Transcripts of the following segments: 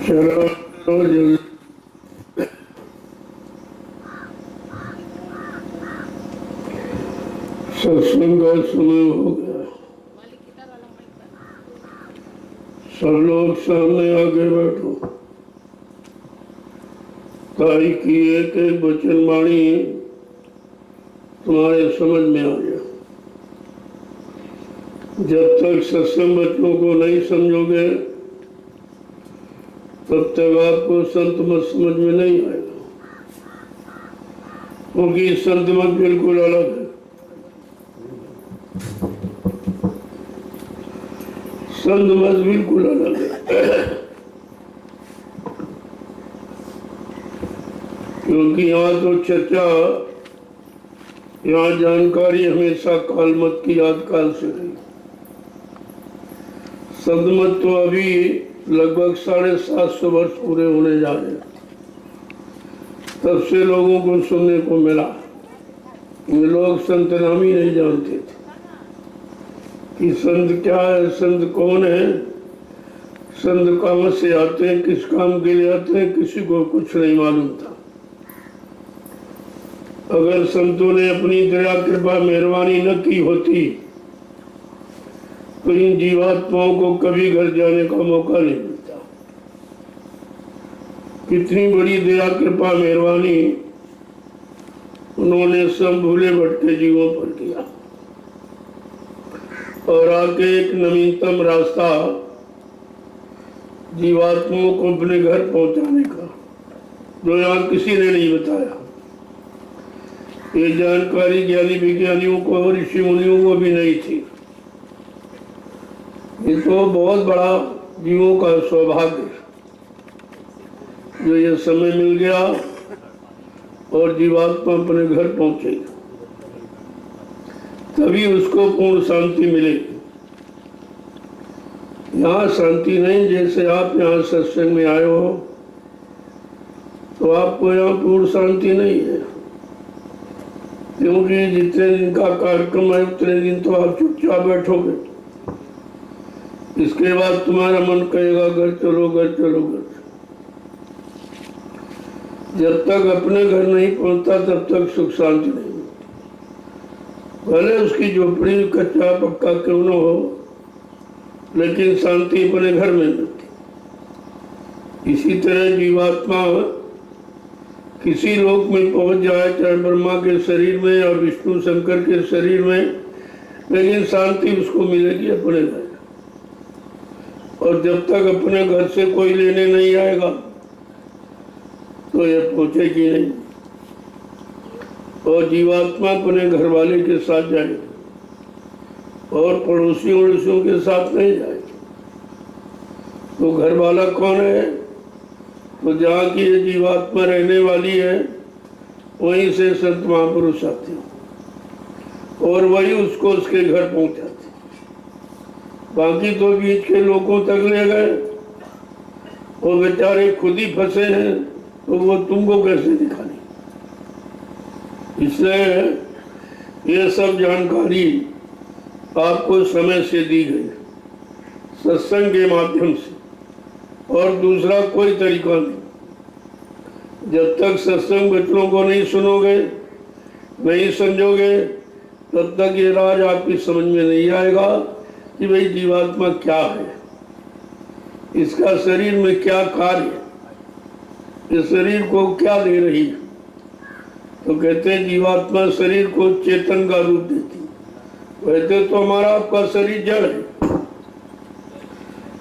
चलो जल्दी सत्संग का समय हो गया। सब लोग सामने आगे बैठो। ताई की एक एक वचन वाणी तुम्हारे समझ में आ गया। जब तक सत्संग बच्चों को नहीं समझोगे तब तक आपको संत मत समझ में नहीं आएगा, क्योंकि संत मत बिल्कुल अलग है। संत मत बिल्कुल अलग है, क्योंकि यहाँ तो चर्चा, यहाँ जानकारी हमेशा काल मत की याद काल से रही। संत मत तो अभी लगभग 750 वर्ष पूरे होने जा रहे हैं, तब से लोगों को सुनने को मिला। लोग संत नाम ही नहीं जानते थे कि संत क्या है, संत कौन है, संत कहाँ से आते हैं, किस काम के लिए आते हैं, किसी को कुछ नहीं मालूम था। अगर संतों ने अपनी दया कृपा मेहरबानी न की होती तो इन जीवात्माओं को कभी घर जाने का मौका नहीं मिलता। कितनी बड़ी दया कृपा मेहरबानी उन्होंने सब भूले भटके जीवों पर किया और आके एक नवीनतम रास्ता जीवात्माओं को अपने घर पहुंचाने का, जो यहाँ किसी ने नहीं बताया। ये जानकारी ज्ञानी विज्ञानियों को और ऋषि मुनियों को भी नहीं थी। ये तो बहुत बड़ा जीवों का सौभाग्य जो ये समय मिल गया और जीवात्मा अपने घर पहुंचे, तभी उसको पूर्ण शांति मिलेगी। यहाँ शांति नहीं, जैसे आप यहाँ सत्संग में आए हो तो आपको यहाँ पूर्ण शांति नहीं है, क्योंकि जितने दिन का कार्यक्रम है उतने दिन तो आप चुपचाप बैठोगे। इसके बाद तुम्हारा मन कहेगा घर चलो, घर चलो, घर। जब तक अपने घर नहीं पहुंचता तब तक सुख शांति नहीं मिलती। भले उसकी झोपड़ी कच्चा पक्का क्यों न हो, लेकिन शांति अपने घर में मिलती। इसी तरह जीवात्मा किसी लोक में पहुंच जाए, चाहे ब्रह्मा के शरीर में या विष्णु शंकर के शरीर में, लेकिन शांति उसको मिलेगी अपने घर। और जब तक अपने घर से कोई लेने नहीं आएगा तो ये पहुंचेगी नहीं। और जीवात्मा अपने घर वाले के साथ जाएगी और पड़ोसियों के साथ नहीं जाएगी। तो घर वाला कौन है? तो जहाँ की ये जीवात्मा रहने वाली है वहीं से संत महापुरुष आते हैं और वही उसको उसके घर पहुंचाते। बाकी तो बीच के लोगों तक ले गए, वो बेचारे खुद ही फंसे हैं, तो वो तुमको कैसे दिखाने। इसलिए ये सब जानकारी आपको समय से दी गई सत्संग के माध्यम से, और दूसरा कोई तरीका नहीं। जब तक सत्संग बच्चों को नहीं सुनोगे, नहीं समझोगे, तब तक ये राज आपकी समझ में नहीं आएगा कि भाई जीवात्मा क्या है, इसका शरीर में क्या कार्य, इस शरीर को क्या दे रही है। तो कहते हैं जीवात्मा शरीर को चेतन का रूप देती। वैसे तो हमारा आपका शरीर जड़ है,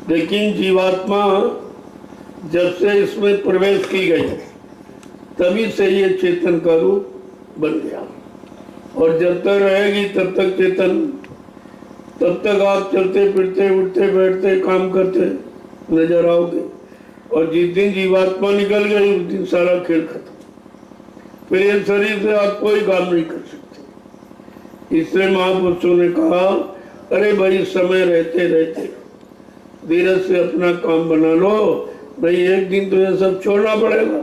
लेकिन जीवात्मा जब से इसमें प्रवेश की गई तभी से ये चेतन का रूप बन गया। और जब तक रहेगी तब तक चेतन, तब तक आप चलते फिरते उठते बैठते काम करते नजर आओगे। और जिस दिन जीवात्मा निकल गई उस दिन सारा खेल खत्म। फिर ये शरीर से आप कोई काम नहीं कर सकते। इसलिए महापुरुषों ने कहा, अरे भाई समय रहते रहते धीरज से अपना काम बना लो, नहीं एक दिन तो ये सब छोड़ना पड़ेगा।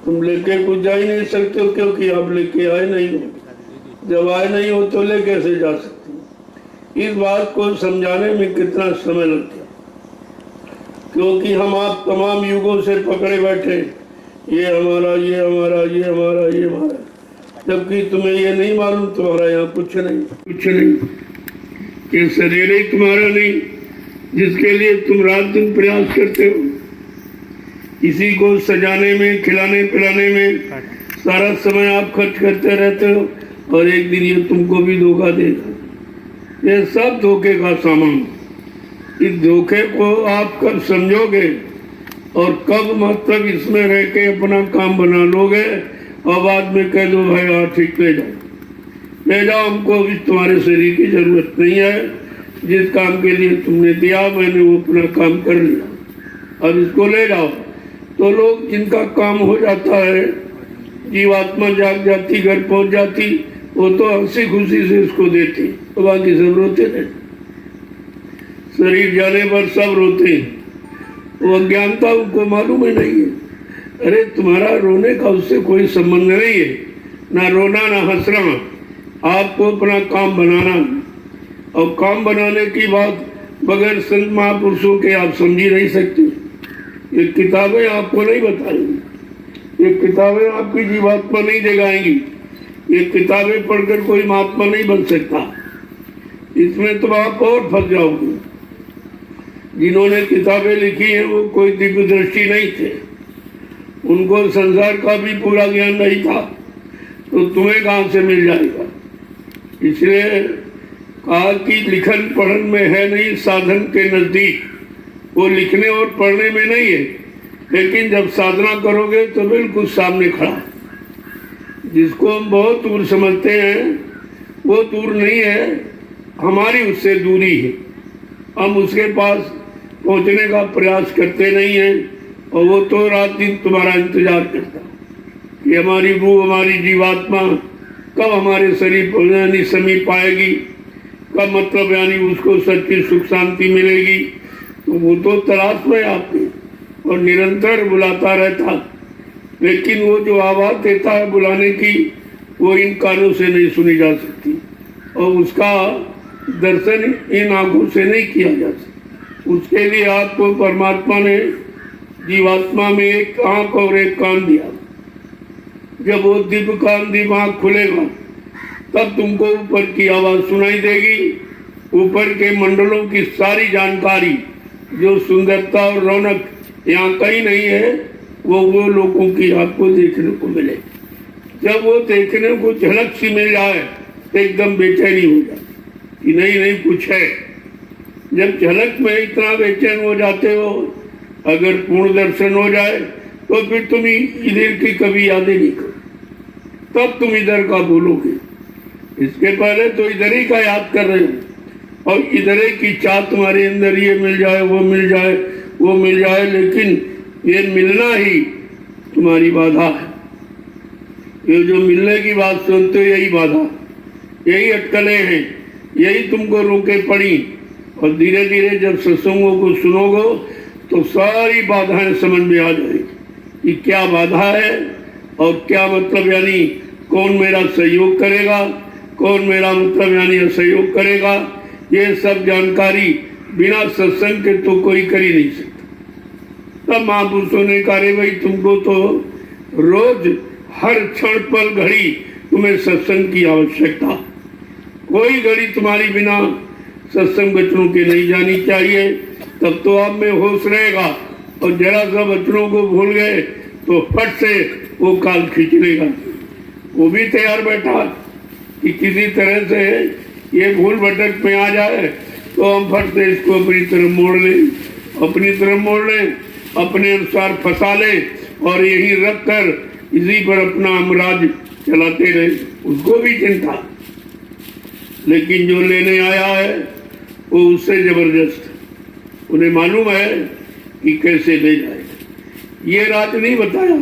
तुम लेके कुछ जा ही नहीं सकते हो, क्योंकि आप लेके आए नहीं हो। जब आए नहीं हो तो ले कैसे जा सकते हो। इस बात को समझाने में कितना समय लग गया, क्योंकि हम आप तमाम युगों से पकड़े बैठे, ये हमारा, ये हमारा, ये हमारा, ये हमारा, जबकि तुम्हें ये नहीं मालूम तुम्हारा यहाँ कुछ नहीं, कुछ नहीं। ये शरीर ही तुम्हारा नहीं जिसके लिए तुम रात दिन प्रयास करते हो। इसी को सजाने में, खिलाने पिलाने में सारा समय आप खर्च करते रहते हो, और एक दिन ये तुमको भी धोखा देगा। ये सब धोखे का सामान। इस धोखे को आप कब समझोगे और कब मतलब इसमें रह के अपना काम बना लोगे और बाद में कह दो भाई हाँ ठीक, ले जाओ हमको, अभी तुम्हारे शरीर की जरूरत नहीं है, जिस काम के लिए तुमने दिया मैंने वो अपना काम कर लिया, अब इसको ले जाओ। तो लोग जिनका काम हो जाता है, जीवात्मा जाग जाती, घर पहुंच जाती, वो तो हंसी खुशी से इसको देती, तो बाकी सब रोते नहीं। शरीर जाने पर सब रोते हैं, वो अज्ञानता उनको मालूम ही नहीं है। अरे तुम्हारा रोने का उससे कोई संबंध नहीं है, ना रोना ना हंसना, आपको अपना काम बनाना। और काम बनाने की बात बगैर संत महापुरुषों के आप समझ ही नहीं सकते। ये किताबें आपको नहीं बताएंगी, ये किताबें आपकी जीवात्मा नहीं जगाएंगी, ये किताबें पढ़कर कोई महात्मा नहीं बन सकता। इसमें तो आप और फंस जाओगे। जिन्होंने किताबें लिखी हैं वो कोई दिव्य दृष्टि नहीं थे, उनको संसार का भी पूरा ज्ञान नहीं था, तो तुम्हें कहाँ से मिल जाएगा। इसलिए कहा कि लिखन पढ़न में है नहीं साधन के नजदीक, वो लिखने और पढ़ने में नहीं है, लेकिन जब साधना करोगे तो बिल्कुल सामने खड़ा। जिसको हम बहुत दूर समझते हैं वो दूर नहीं है, हमारी उससे दूरी है। हम उसके पास पहुंचने का प्रयास करते नहीं हैं, और वो तो रात दिन तुम्हारा इंतजार करता कि हमारी रूह, हमारी जीवात्मा कब हमारे शरीर पर समीप आएगी, कब मतलब यानी उसको सच्ची सुख शांति मिलेगी। तो वो तो तलाश में आपकी और निरंतर बुलाता रहता, लेकिन वो जो आवाज देता है बुलाने की, वो इन कानों से नहीं सुनी जा सकती, और उसका दर्शन इन आंखों से नहीं किया जा सकता। उसके लिए आपको परमात्मा ने जीवात्मा में एक आंख और एक कान दिया। जब वो दिव्य कान, दिव्य आंख खुलेगा तब तुमको ऊपर की आवाज सुनाई देगी। ऊपर के मंडलों की सारी जानकारी, जो सुंदरता और रौनक यहाँ कहीं नहीं है, वो लोगों की आपको देखने को मिले। जब वो देखने को झलक सी मिल जाए तो एकदम बेचैनी हो जाए कि नहीं कुछ है। जब झलक में इतना बेचैन हो जाते हो, अगर पूर्ण दर्शन हो जाए तो फिर तुम इधर की कभी यादें नहीं करो, तब तुम इधर का बोलोगे। इसके पहले तो इधर ही का याद कर रहे हो, और इधर ही की चाह तुम्हारे अंदर, ये मिल जाए, वो मिल जाए, वो मिल जाए, लेकिन ये मिलना ही तुम्हारी बाधा है। ये जो मिलने की बात सुनते हो, यही बाधा, यही अटकलें हैं, यही तुमको रोके पड़ी। और धीरे धीरे जब सत्संगों को सुनोगे तो सारी बाधाएं समझ में आ जाएगी कि क्या बाधा है और क्या मतलब यानी कौन मेरा सहयोग करेगा, कौन मेरा मतलब यानी असहयोग करेगा। ये सब जानकारी बिना सत्संग के तो कोई कर ही नहीं सकता। तब महापुरुषों ने कहा रे भाई, तुमको तो रोज हर क्षण पल घड़ी तुम्हें सत्संग की आवश्यकता, कोई घड़ी तुम्हारी बिना सत्संग वचनों के नहीं जानी चाहिए। तब तो आप में होश रहेगा, और जरा सा वचनों को भूल गए तो फट से वो काल खींच लेगा। वो भी तैयार बैठा कि किसी तरह से ये भूल भटक में आ जाए तो हम फट से इसको अपनी तरफ मोड़ लें, अपनी तरफ मोड़ लें, अपने अनुसार फंसा लें, और यही रख कर इसी पर अपना अमराज चलाते रहे। उसको भी चिंता, लेकिन जो लेने आया है वो उससे जबरदस्त, उन्हें मालूम है कि कैसे ले जाएगा। ये राज नहीं बताया,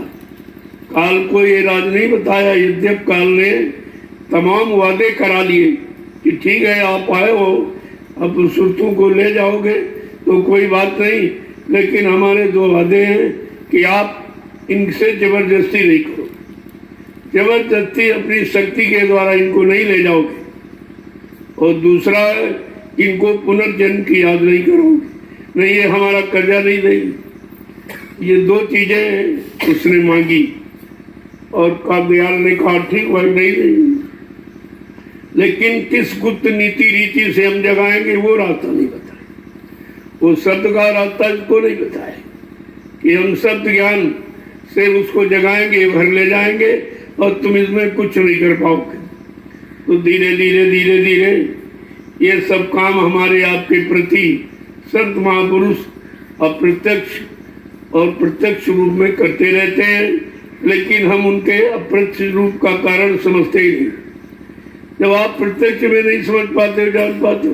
काल को ये राज नहीं बताया। यद्यप काल ने तमाम वादे करा लिए कि ठीक है आप आए हो, अब सुरतों को ले जाओगे तो कोई बात नहीं, लेकिन हमारे दो वादे हैं कि आप इनसे जबरदस्ती नहीं करो, जबरदस्ती अपनी शक्ति के द्वारा इनको नहीं ले जाओगे, और दूसरा इनको पुनर्जन्म की याद नहीं करोगे। नहीं ये हमारा कर्जा नहीं देगी। ये दो चीजें उसने मांगी और कागदयाल ने कहा ठीक भाई नहीं देगी, लेकिन किस गुप्त नीति रीति से हम जगाएंगे वो रास्ता नहीं बताया। वो शब्द का रास्ता इसको नहीं बताया कि हम शब्द ज्ञान से उसको जगाएंगे, घर ले जाएंगे और तुम इसमें कुछ नहीं कर पाओगे। तो धीरे धीरे धीरे धीरे ये सब काम हमारे आपके प्रति संत महापुरुष अप्रत्यक्ष और प्रत्यक्ष रूप में करते रहते हैं, लेकिन हम उनके अप्रत्यक्ष रूप का कारण समझते ही नहीं। जब आप प्रत्यक्ष में नहीं समझ पाते, जान पाते,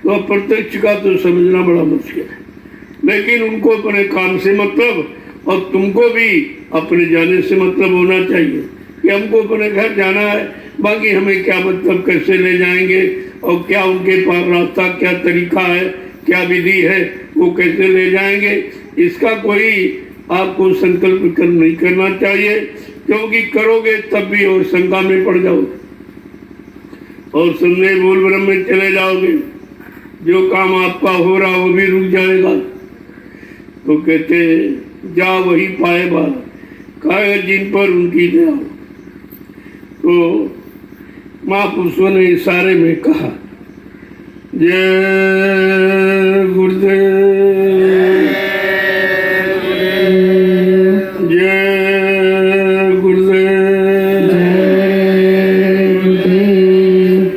तो अप्रत्यक्ष का तो समझना बड़ा मुश्किल है। लेकिन उनको अपने काम से मतलब और तुमको भी अपने जाने से मतलब होना चाहिए कि हमको अपने घर जाना है, बाकी हमें क्या मतलब, कैसे ले जाएंगे और क्या उनके पास रास्ता, क्या तरीका है, क्या विधि है, वो कैसे ले जाएंगे, इसका कोई आपको संकल्प नहीं करना चाहिए, क्योंकि करोगे तब भी और शंका में पड़ जाओगे और संदेह बोल ब्रह्म में चले जाओगे। जो काम आपका हो रहा वो भी रुक जाएगा। तो कहते जा वही पाए बाल काया जिन पर उनकी दया। तो महापुरुषों ने इशारे में कहा जय गुरुदेव, जय गुरुदेव,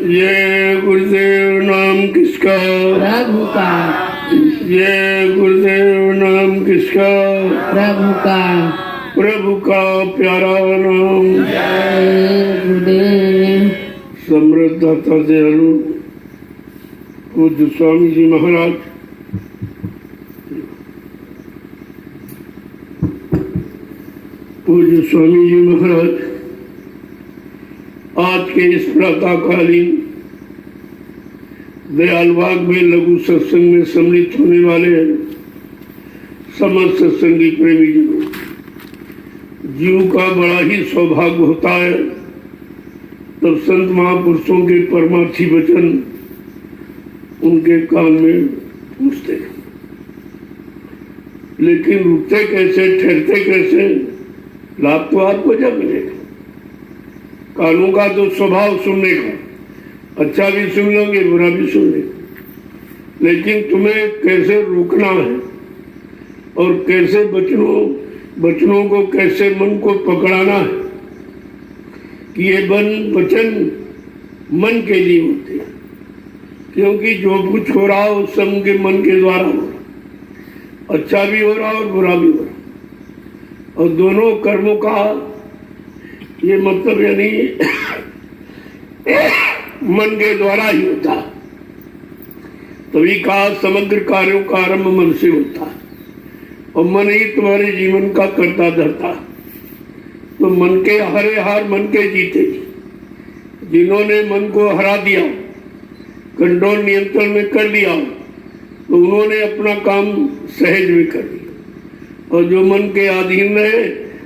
जय गुरुदेव। नाम किसका? प्रभु का। जय गुरुदेव। नाम किसका? प्रभु का। प्रभु का प्यारा नाम। जय गुरुदेव। समृद्धता दयालु पूज्य स्वामी जी महाराज, पूज्य स्वामी जी महाराज आज के इस प्रातःकालीन दयालबाग में लघु सत्संग में सम्मिलित होने वाले समस्त सत्संगी प्रेमी जीव का बड़ा ही सौभाग्य होता है तब संत महापुरुषों के परमार्थी वचन उनके कान में पूछते, लेकिन रुकते कैसे, ठहरते कैसे, लाभ तो आपको जब मिलेगा। कानों का तो स्वभाव सुनने का, अच्छा भी सुन लोगे, बुरा भी सुन लेंगे, लेकिन तुम्हें कैसे रोकना है और कैसे बचनों को, कैसे मन को पकड़ाना है कि ये वचन मन के लिए होते हैं, क्योंकि जो कुछ हो रहा हो सब उनके मन के द्वारा हो रहा, अच्छा भी हो रहा और बुरा भी हो रहा, और दोनों कर्मों का ये मतलब यानी मन के द्वारा ही होता। तभी कहा समग्र कार्यों का आरंभ मन से होता है और मन ही तुम्हारे जीवन का कर्ता धरता। तो मन के हरे हार मन के जीते। जिन्होंने मन को हरा दिया, कंट्रोल नियंत्रण में कर दिया, तो उन्होंने अपना काम सहज में कर दिया। और जो मन के अधीन रहे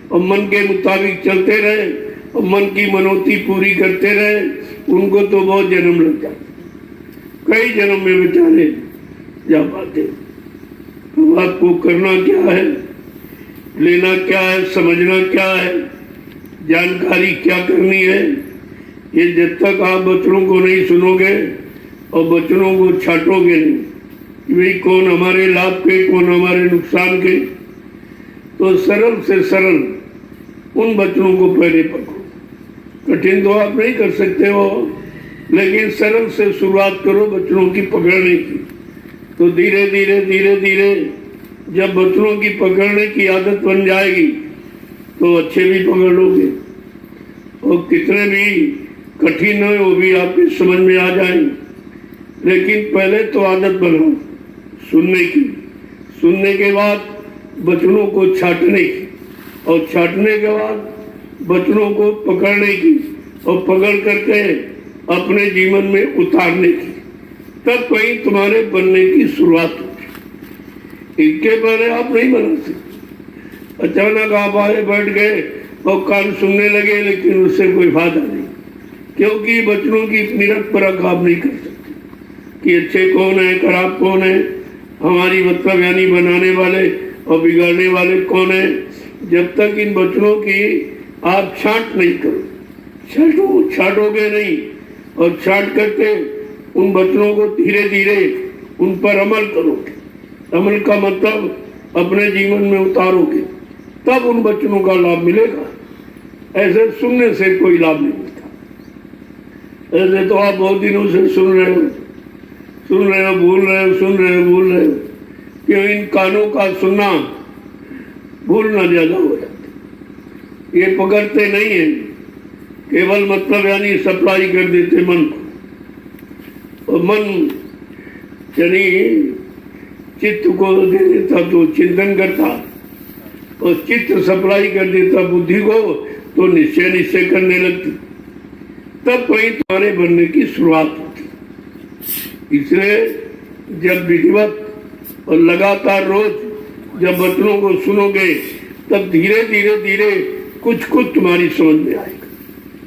और मन के मुताबिक चलते रहे और मन की मनोती पूरी करते रहे, उनको तो बहुत जन्म लग जाते, कई जन्म में बेचारे जा पाते। तो आपको करना क्या है, लेना क्या है, समझना क्या है, जानकारी क्या करनी है, ये जब तक आप बच्चों को नहीं सुनोगे और बच्चों को छाटोगे नहीं कि भाई कौन हमारे लाभ के, कौन हमारे नुकसान के, तो सरल से सरल उन बच्चों को पहले पकड़ो। कठिन तो आप नहीं कर सकते हो, लेकिन सरल से शुरुआत करो बच्चों की पकड़ने की। तो धीरे धीरे धीरे धीरे जब बच्चों की पकड़ने की आदत बन जाएगी तो अच्छे भी पकड़ लोगे और कितने भी कठिन हो वो भी आपकी समझ में आ जाएंगे। लेकिन पहले तो आदत बनाओ सुनने की, सुनने के बाद बचनों को छाटने की और छाटने के बाद बचनों को पकड़ने की और पकड़ करके अपने जीवन में उतारने की, तब कहीं तुम्हारे बनने की शुरुआत होगी। इसके पहले आप नहीं बना सकते। अचानक आप आए बैठ गए और कान सुनने लगे, लेकिन उससे कोई फायदा नहीं, क्योंकि बच्चों की निरख परख आप नहीं कर सकते कि अच्छे कौन है, खराब कौन है, हमारी मतलब यानी बनाने वाले और बिगाड़ने वाले कौन है? जब तक इन वचनों की आप छांट नहीं करो, छाटोगे नहीं, और छांट करके उन वचनों को धीरे धीरे उन पर अमल करोगे, अमल का मतलब अपने जीवन में उतारोगे, तब उन वचनों का लाभ मिलेगा। ऐसे सुनने से कोई लाभ नहीं मिलता। ऐसे तो आप बहुत दिनों से सुन रहे हो, भूल रहे हो, सुन रहे हो, भूल रहे हो। क्यों? इन कानों का सुनना भूलना ज्यादा हो जाता। ये पकड़ते नहीं है, केवल मतलब यानी सप्लाई कर देते मन को, और मन यानी चित्त को दे देता तो चिंतन करता, और चित्त सप्लाई कर देता बुद्धि को तो निश्चय करने लगती। तब कहीं तुम्हारे बनने की शुरुआत होती। इसलिए जब विधिवत और लगातार रोज जब वचनों को सुनोगे, तब धीरे धीरे कुछ तुम्हारी समझ में आएगा,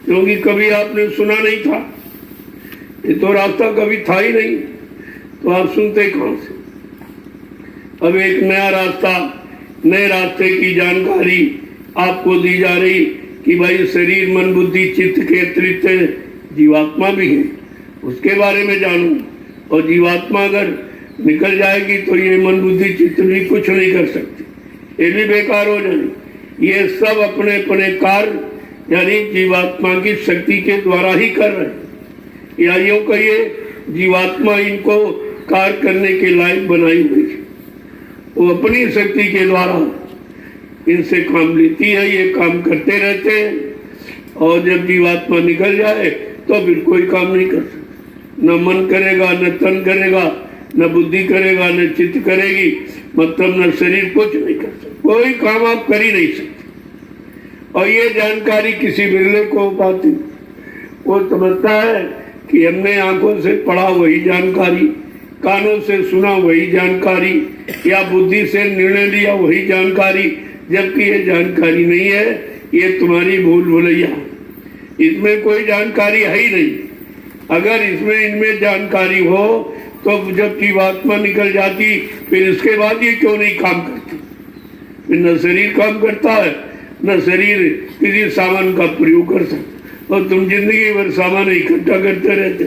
क्योंकि कभी आपने सुना नहीं था, ये तो रास्ता कभी था ही नहीं, तो आप सुनते कहां से? अब एक नया रास्ता, नए रास्ते की जानकारी आपको दी जा रही कि भाई शरीर मन बुद्धि चित्त के अतिरिक्त जीवात्मा भी है, उसके बारे में जानो। और जीवात्मा अगर निकल जाएगी तो ये मन बुद्धि चित्त भी कुछ नहीं कर सकती, ये भी बेकार हो जाएगी। ये सब अपने अपने कार्य यानी जीवात्मा की शक्ति के द्वारा ही कर रहे हैं, या यूं कहिए जीवात्मा इनको कार्य करने के लायक बनाई हुई है। वो अपनी शक्ति के द्वारा इनसे काम लेती है, ये काम करते रहते हैं, और जब जीवात्मा निकल जाए तो फिर कोई काम नहीं कर सकता। न मन करेगा, न तन करेगा, न बुद्धि करेगा, न चित्त करेगी, मतलब न शरीर, कुछ नहीं कर सकता, कोई काम आप कर ही नहीं सकते। और ये जानकारी किसी बिरले को पाती, वो समझता है कि हमने आंखों से पढ़ा वही जानकारी, कानों से सुना वही जानकारी, या बुद्धि से निर्णय लिया वही जानकारी, जबकि ये जानकारी नहीं है, ये तुम्हारी भूल भुलैया। इसमें कोई जानकारी है ही नहीं। अगर इसमें इनमें जानकारी हो तो जब जीवात्मा निकल जाती, फिर इसके बाद ये क्यों नहीं काम करती? फिर न शरीर काम करता है, न शरीर किसी सामान का प्रयोग कर सकता, और तुम जिंदगी भर सामान इकट्ठा करते रहते,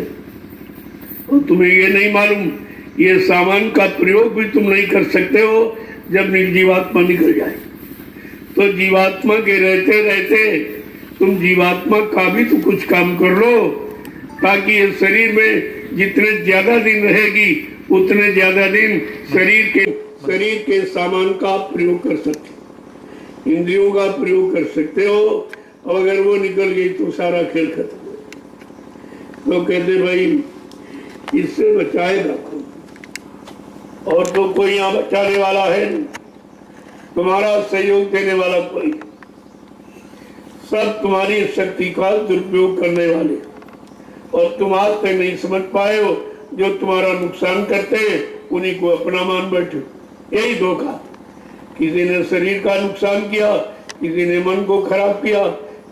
और तुम्हें ये नहीं मालूम ये सामान का प्रयोग भी तुम नहीं कर सकते हो जब जीवात्मा निकल जाए। तो जीवात्मा के रहते रहते तुम जीवात्मा का भी तो कुछ काम कर लो, ताकि ये शरीर में जितने ज्यादा दिन रहेगी उतने ज्यादा दिन शरीर के सामान का प्रयोग कर सकते, इंद्रियों का प्रयोग कर सकते हो। और अगर वो निकल गई तो सारा खेल खत्म हो। तो कहते भाई इससे बचाएगा कौन? और तो कोई यहाँ बचाने वाला है नहीं, तुम्हारा सहयोग देने वाला कोई, सब तुम्हारी शक्ति का दुरुपयोग करने वाले, और तुम आज तक नहीं समझ पाए हो, जो तुम्हारा नुकसान करते हैं उन्हीं को अपना मान बैठे। यही धोखा, किसी ने शरीर का नुकसान किया, किसी ने मन को खराब किया,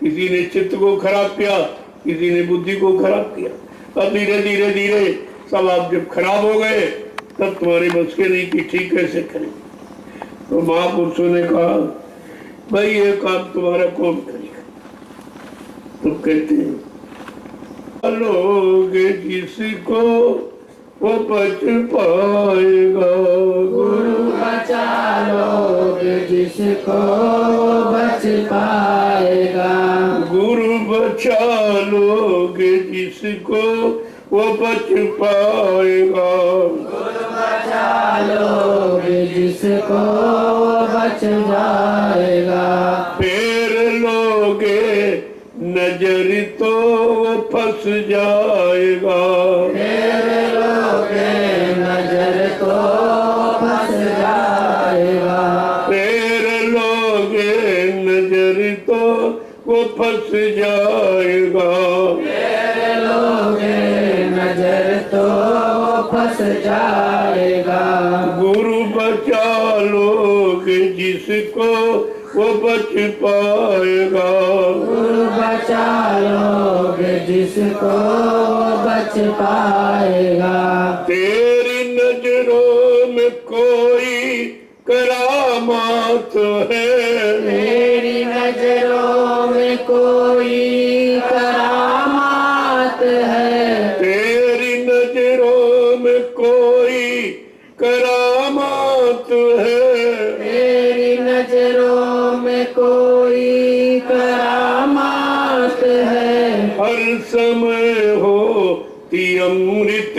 किसी ने चित्त को खराब किया, किसी ने बुद्धि को खराब किया। अब धीरे धीरे सब आप जब खराब हो गए, तब तुम्हारे बस के नहीं कि ठीक कैसे करें। तो महापुरुषों ने कहा भाई ये काम तुम्हारा कौन करेगा? तो कहते हैं लोग जिसको वो बच पाएगा, गुरु बचा लोग जिसको बच पाएगा, गुरु बचा लोग जिसको वो बच पाएगा, गुरु बचा लोग जिसको बच जाएगा, फिर लोगे नजर तो वो फंस जाएगा, फिर लोगे नजर तो फंस जाएगा, फिर लोगे नजर तो वो फंस जाएगा, फिर लोगे नजर तो फंस जाएगा, गुरु बचा लोग जिसको वो बच पाएगा, गुरु बचा लोग जिसको बच पाएगा, तेरी नजरों में कोई करामात है, तेरी नजरों में कोई करामात है, तेरी नजरों में कोई करामात है, तेरी नजरों में कोई करामात है। हर समय होती अमृत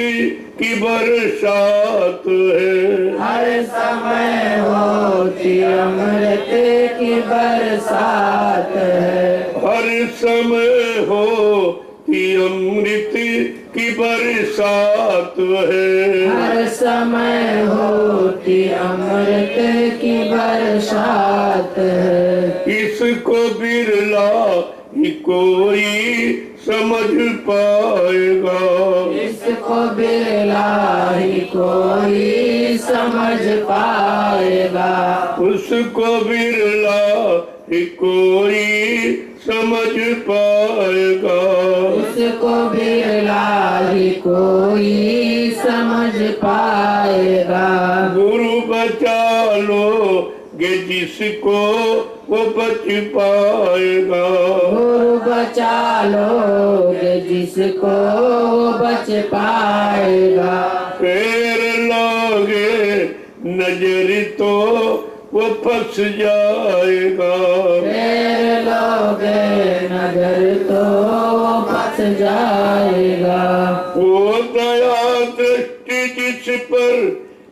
की बरसात है, हर समय होती अमृत की बरसात है, हर समय होती अमृत की बरसात है, हर समय होती अमृत की बरसात है। इसको बिरला ही कोई समझ पाएगा, इसको बिरला ही कोई समझ पाएगा, उसको बिरला ही कोई समझ पाएगा, उसको बिरला ही कोई समझ पाएगा। गुरु बचा लोगे जिसको वो बच पाएगा, गुरु बचा लोगे जिसको बच पाएगा, फेर लोगे नजर तो वो फंस जाएगा, फेर लोगे नजर तो फंस जाएगा। वो दया दृष्टि जिस पर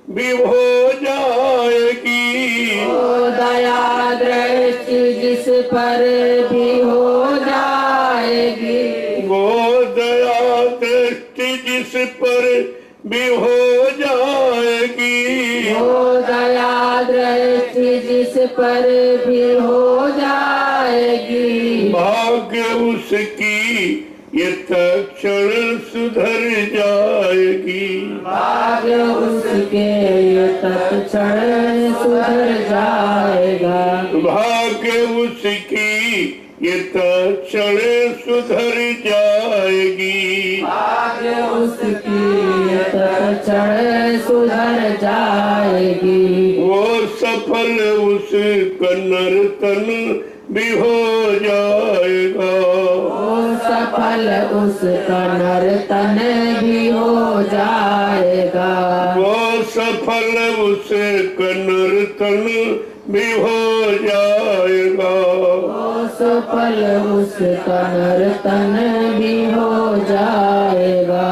भी हो जाएगी, ओ दया दृष्टि जिस पर भी हो जाएगी, वो दया दृष्टि जिस पर भी हो जाएगी, ओ दया दृष्टि जिस पर भी हो जाएगी, भाग्य उसकी ये तत्क्षण सुधर जाएगी, भाग्य उसके ये तत्क्षण सुधर जाएगा, भाग्य उसकी ये तत्क्षण सुधर जाएगी, भाग्य उसकी ये तत्क्षण सुधर जाएगी, वो सफल उसका नर्तन भी हो जाएगा, वो सफल उसका नर्तन भी हो जाएगा, वो सफल उसका नर्तन भी हो जाएगा, वो सफल उसका नर्तन भी हो जाएगा।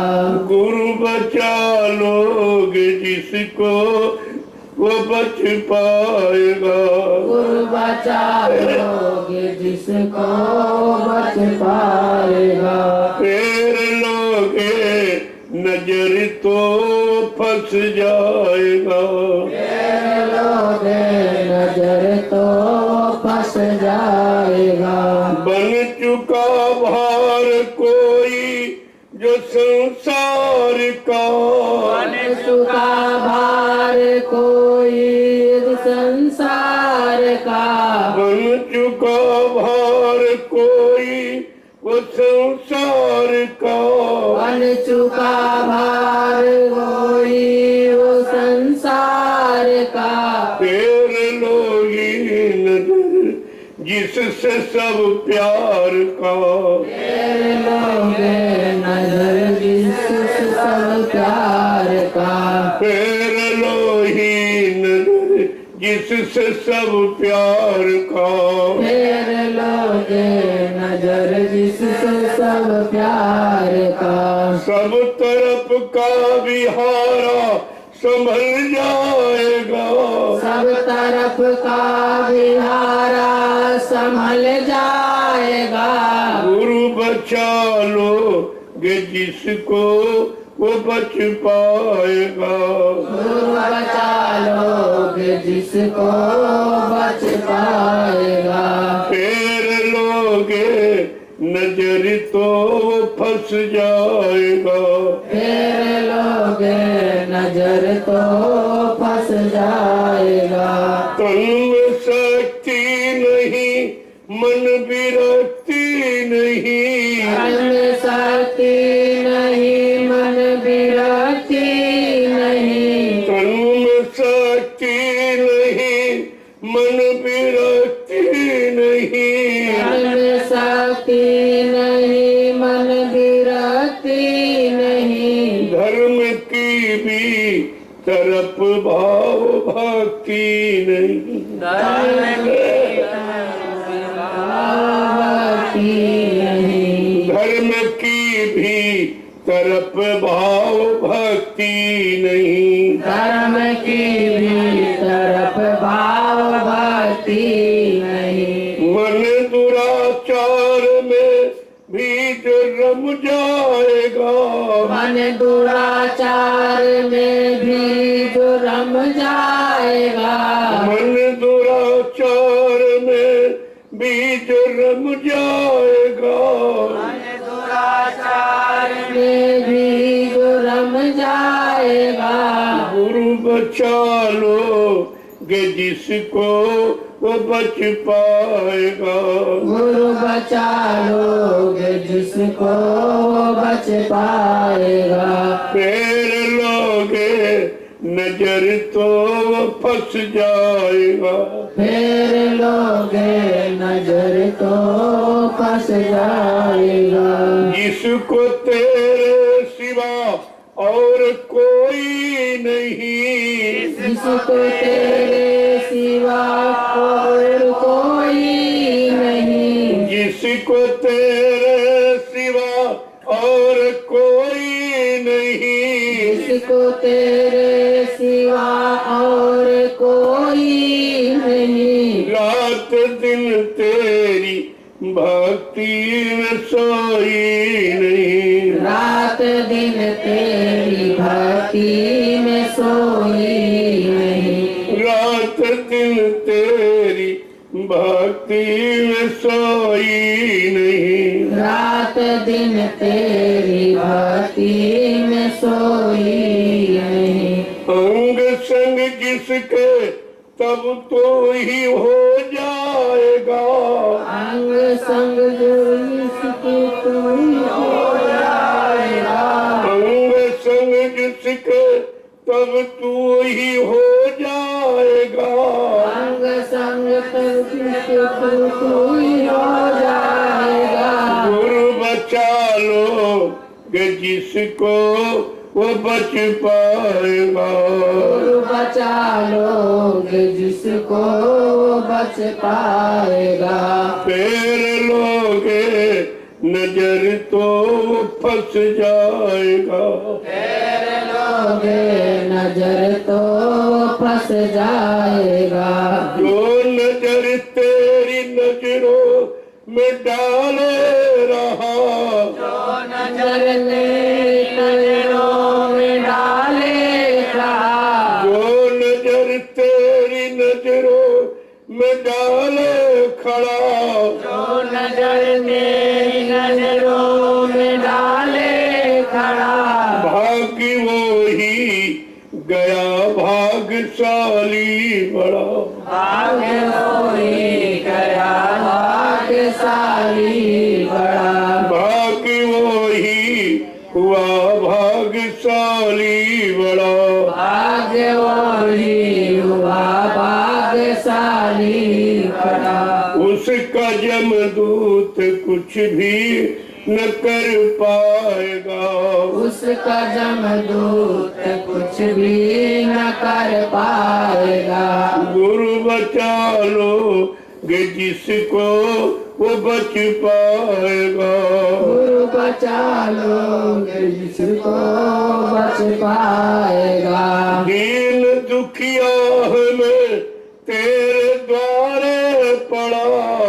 गुरु बचा लोगे जिसको वो बच पाएगा, गुरु बचा लोगे जिसको बच पाएगा, फेर लोगे नजर तो फंस जाएगा, फेर लोगे नजर तो फंस जाएगा। बन चुका भार कोई जो संसार का, बन चुका भार कोई संसार का, बन चुका भार कोई वो संसार का, बन चुका भार कोई वो संसार का, फेर लोगी नजर जिससे सब प्यार का, फेर लोगे नजर जिससे सब प्यार का, फेर लोही नजर जिससे सब प्यार का, फेर लोगे नजर जिससे सब प्यार का, सब तरफ का विहारा संभल जाएगा, सब तरफ का विहारा संभल जाएगा, गुरु बचा लोगे जिसको वो बच पाएगा, गुरु बचा लोगे जिसको बच पाएगा, फेर लोगे नजर तो वो फंस जाएगा, फेर लोगे नजर तो फंस जाएगा, तन में शक्ति नहीं मन विरक्ति नहीं, मन में शक्ति नहीं मन विरक्ति नहीं, तन में मन विरक्ति नहीं, मन में शक्ति नहीं, मन विरक्ति नहीं। धर्म की भी तरफ भाव भक्ति नहीं, धर्म की भक्ति नहीं। धर्म की भी तरफ भाव भक्ति नहीं, धर्म की भी तरफ भाव भक्ति नहीं। मन दुराचार में भी जो रम जाएगा, मन दुराचार में भी जो रम जाएगा, मन दुराचार में भी जो रम जाएगा, दुराचार में भी जो रम जाएगा। गुरु बचा लो गे जिसको वो बच पाएगा, गुरु बचा लोगे जिसको बच पाएगा। फेर लोगे नजर तो वो फंस जाएगा, फेर लोगे नजर तो फंस जाएगा। जिसको तेरे सिवा और कोई नहीं, जिसको तेरे सिवा और कोई नहीं, जिसको तेरे सिवा और कोई नहीं, जिसको तेरे सिवा और कोई नहीं। रात दिन तेरी भक्ति में सोई नहीं, रात दिन तेरी भक्ति में सोई नहीं, रात दिन तेरी भक्ति में सोई नहीं, रात दिन तेरी भक्ति में सोई नहीं। अंग संग जिसके तब तो ही हो जाएगा, अंग संग जो इसके तो हो जाएगा, अंग संग जिसके तब तू ही हो जाएगा, अंग संग तब जिसके तो ही हो जाएगा। गुरु बचा लो गे जिसको वो बच पाएगा, गुरु बचा लोगे जिसको बच पाएगा। फेर लोगे नजर तो वो फंस जाएगा, फेर लोगे नजर तो फंस जाएगा। जो नजर तेरी नजरों में डाले रहा, जो नजर तेरी नजरों में डाले रहा, जो नजर तेरी नजरों में डाले खड़ा, जो नजर तेरी नजरों में डाले खड़ा, भाग्य वो ही गया भाग्यशाली बड़ा, भाग्य होई गया भाग्यशाली बड़ा, भाग्य वो ही हुआ भाग्यशाली बड़ा, भाग्य होई हुआ भाग्यशाली बड़ा। उसका जमदूत कुछ भी न कर पाएगा, उसका जमदूत कुछ भी न कर पाएगा। गुरु बचा लो गे जिसको वो बच पाएगा, गुरु बचा लोगे जिसको बच पाएगा। दीन दुखिया में तेरे द्वारे पड़ा,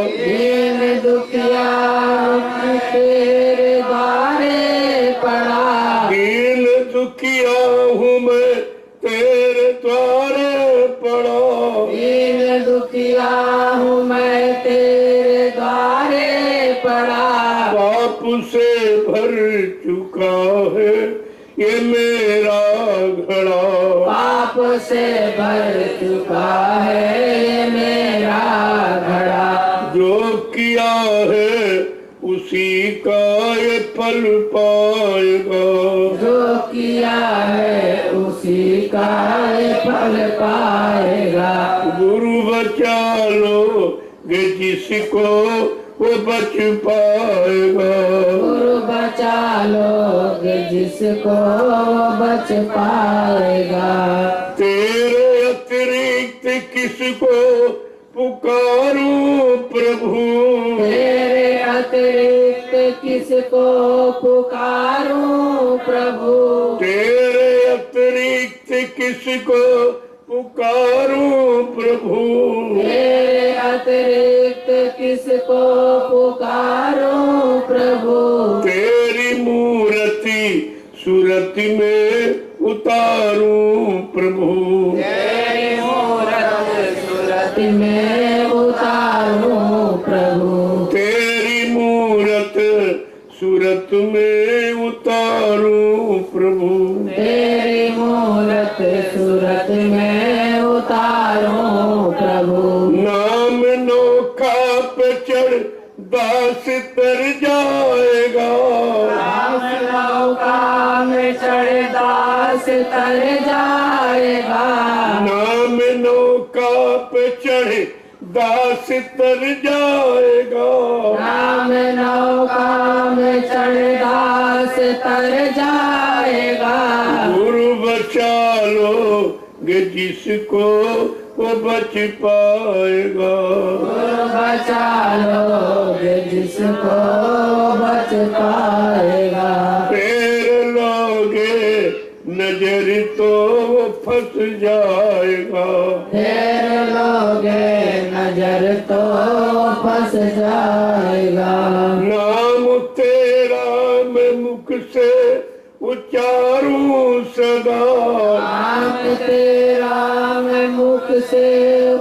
दीन दुखिया तेरे द्वारे पड़ा, दीन दुखिया हूँ मैं तेरे द्वारे पड़ा, दीन दुखिया हूँ मैं तेरे द्वारे पड़ा। पाप से भर चुका है ये मेरा घड़ा, पाप से भर चुका है ये मेरा घड़ा। जो किया है उसी का ये फल पाएगा, जो किया है उसी का ये फल पाएगा। गुरु बचा लोगे जिसको वो बच पाएगा। गुरु बचा लोगे जिसको बच पाएगा। तेरे अतिरिक्त किसको पुकारूं प्रभु, तेरे अतिरिक्त किसको पुकारूं प्रभु, तेरे अतिरिक्त किसको पुकारूं प्रभु, तेरे अतिरिक्त किसको पुकारूं प्रभु, तेरी मूर्ति सूरत में उतारूं प्रभु, तेरी मूरत सूरत में उतारूं प्रभु, तेरी मूरत सूरत में उतारूं प्रभु, तेरी मूरत सूरत में उतारूं प्रभु। नाम नौका पे चढ़ दास तर जाएगा, राम नौका में चढ़ दास तर जाएगा, नाम नौका पे चढ़ दास तर जाएगा, राम नौका में चढ़ दास तर जाएगा। गुरु बचा लोगे जिसको वो बच पाएगा, गुरु बचा लोगे जिसको बच पाएगा, फेर लोगे नजर तो वो फंस जाएगा, फेर लोगे नजर तो फंस जाएगा। नाम तेरा मैं मुख से उच्चारूं सदा, नाम तेरा मैं मुख से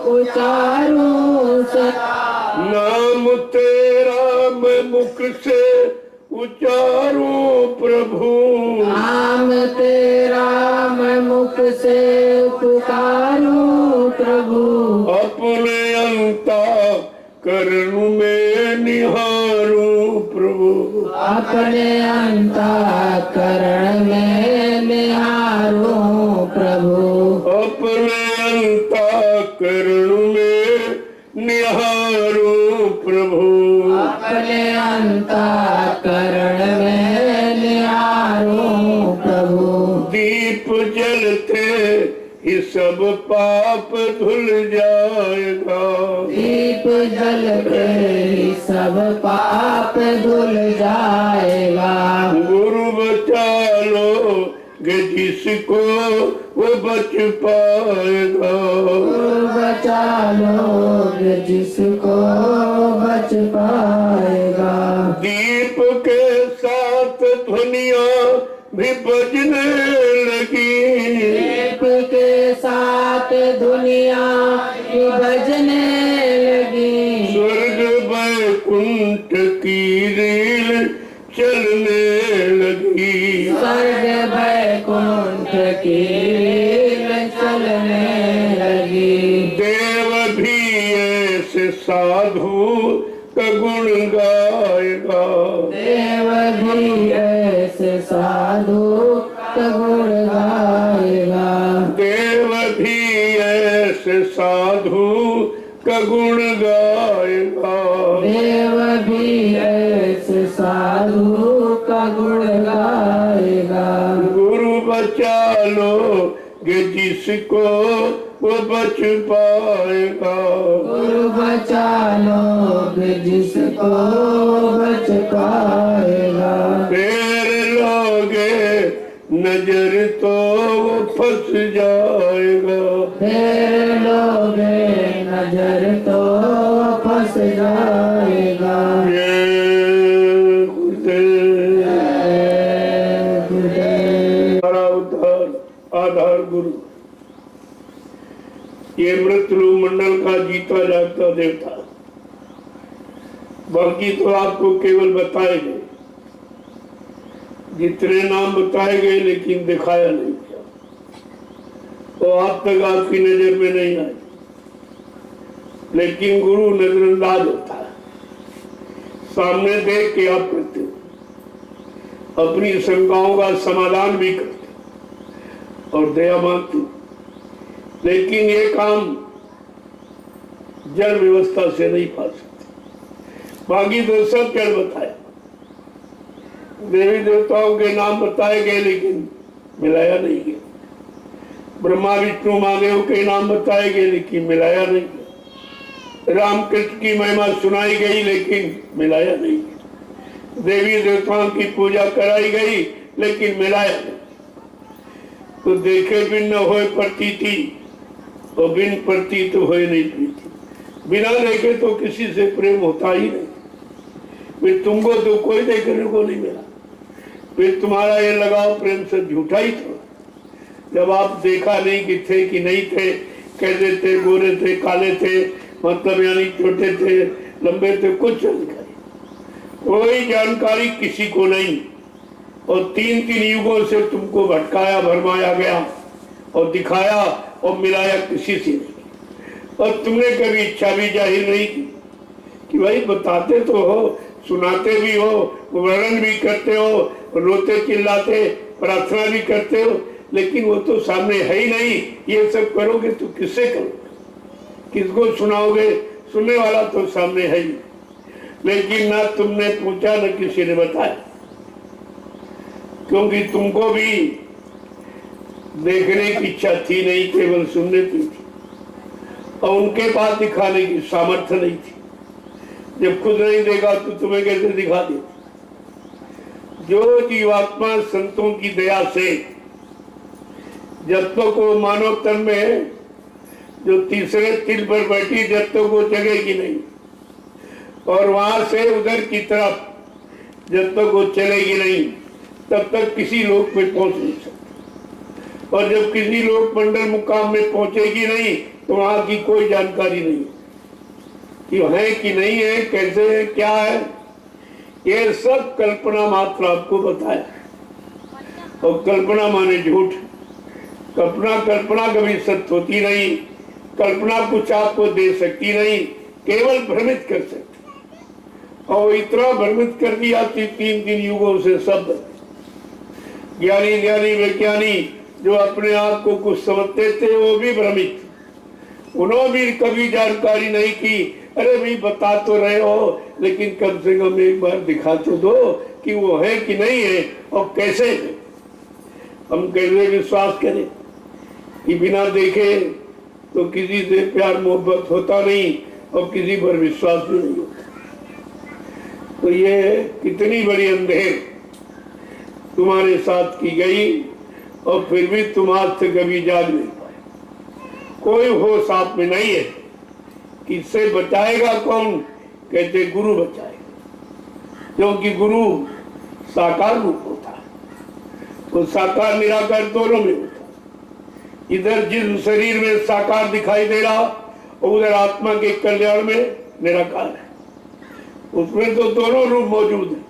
उच्चारूं सदा, नाम तेरा मैं मुख से उच्चारूं प्रभु, नाम तेरा मैं मुख से पुकारूं प्रभु, अपने अंता करण में निहारूं प्रभु, अपने अंतःकरण में निहारूं प्रभु, अपने अंतःकरण में निहारूं प्रभु, अपने अंतःकरण में निहारूं प्रभु। दीप जलते ही सब पाप धुल जाएगा, दीप जल के ही सब पाप धुल जाएगा, गुरु बचा लोगे जिसको वो बच पाएगा, गुरु बचा लोगे जिसको बच पाएगा। दीप के साथ ध्वनिया भी बजने लगी, दीप के साथ दुनिया भी बजने लगी, स्वर्ग वैकुंठ की रील चलने लगी, स्वर्ग वैकुंठ की रील चलने लगी। देव भी ऐसे साधु का गुण गाएगा, देव भी ऐसे साधु का गुण गाएगा, देव भी ऐसे साधु का गुण गाएगा, देव भी ऐसे साधु का गुण गाएगा। गुरु बचा लोगे जिसको वो बच पाएगा, गुरु बचा लोगे जिसको बच पाएगा, फेर लोगे नजर तो वो फंस जाएगा, फेर लोगे नजर तो फंस जाएगा। ये गुरुदेव गुरुदेव हमारा उद्धार आधार गुरु, ये मृत्यु मंडल का जीता जागता देवता, बाकी तो आपको केवल बताए गए, जितने नाम बताए गए लेकिन दिखाया नहीं गया, तो आप तक आपकी नजर में नहीं आए, लेकिन गुरु नजरअंदाज होता है, सामने देख के आप करते हो, अपनी शंकाओं का समाधान भी करते और दया मांगते, लेकिन ये काम जड़ व्यवस्था से नहीं पा सकते। बाकी तो सब जड़ बताया, देवी देवताओं के नाम बताए गए लेकिन मिलाया नहीं गया, ब्रह्मा विष्णु महादेव के नाम बताए गए लेकिन मिलाया नहीं गया, राम कृष्ण की महिमा सुनाई गई लेकिन मिलाया नहीं गया, देवी देवताओं की पूजा कराई गई लेकिन मिलाया नहीं। तो देखे बिन न होए प्रतीति और बिन प्रतीत होए नहीं प्रीति, बिना देखे तो किसी से प्रेम होता ही नहीं। फिर तुमको तो कोई देखने को नहीं मिला, फिर तुम्हारा ये लगाव प्रेम से झूठा ही था। जब आप देखा नहीं कि थे कि नहीं थे, कैसे थे, गोरे थे, काले थे, मतलब यानी छोटे थे, लंबे थे, कुछ जानकारी, कोई जानकारी किसी को नहीं। और तीन तीन युगों से तुमको भटकाया भरमाया गया और दिखाया और मिलाया किसी से नहीं। और तुमने कभी इच्छा भी जाहिर नहीं की कि भाई बताते तो हो, सुनाते भी हो, वर्णन भी करते हो, रोते चिल्लाते प्रार्थना भी करते हो, लेकिन वो तो सामने है ही नहीं। ये सब करोगे तो किससे करोगे, किसको सुनाओगे? सुनने वाला तो सामने है ही, लेकिन ना तुमने पूछा न किसी ने बताया, क्योंकि तुमको भी देखने की इच्छा थी नहीं, केवल सुनने की थी, और उनके पास दिखाने की सामर्थ्य नहीं थी। जब खुद नहीं देखा तो तुम्हें कैसे दिखा दे? जो जीवात्मा संतों की दया से जब तक वो मानव तन में है, जो तीसरे तिल पर बैठी जब तक वो जगेगी नहीं, और वहां से उधर की तरफ जब तक वो चलेगी नहीं, तब तक किसी लोक में पहुंच नहीं सकती। और जब किसी लोक मंडल मुकाम में पहुंचेगी नहीं तो वहां की कोई जानकारी नहीं कि है कि नहीं है, कैसे है, क्या है। ये सब कल्पना मात्र आपको बताया, और कल्पना माने झूठ। कल्पना कभी सत्य होती नहीं, कल्पना कुछ आपको दे सकती नहीं, केवल भ्रमित कर सकती। और इतना भ्रमित कर दिया कि तीन तीन युगों से सब ज्ञानी ज्ञानी वैज्ञानी जो अपने आप को कुछ समझते थे वो भी भ्रमित, उन्होंने भी कभी जानकारी नहीं की। अरे भाई बता तो रहे हो, लेकिन कम से कम एक बार दिखा तो दो कि वो है कि नहीं है और कैसे है। हम कैसे विश्वास करें कि बिना देखे तो किसी से प्यार मोहब्बत होता नहीं और किसी पर विश्वास भी नहीं होता। तो ये कितनी बड़ी अंधेर तुम्हारे साथ की गई, और फिर भी तुम आज से कभी जाग नहीं पाए। कोई होश आप में नहीं है। किससे बचाएगा कौन? कहते गुरु बचाएगा, क्योंकि गुरु साकार रूप होता है, वो साकार निराकार दोनों में होता है। इधर जिस शरीर में साकार दिखाई दे रहा और उधर आत्मा के कल्याण में निराकार है, उसमें तो दोनों रूप मौजूद है।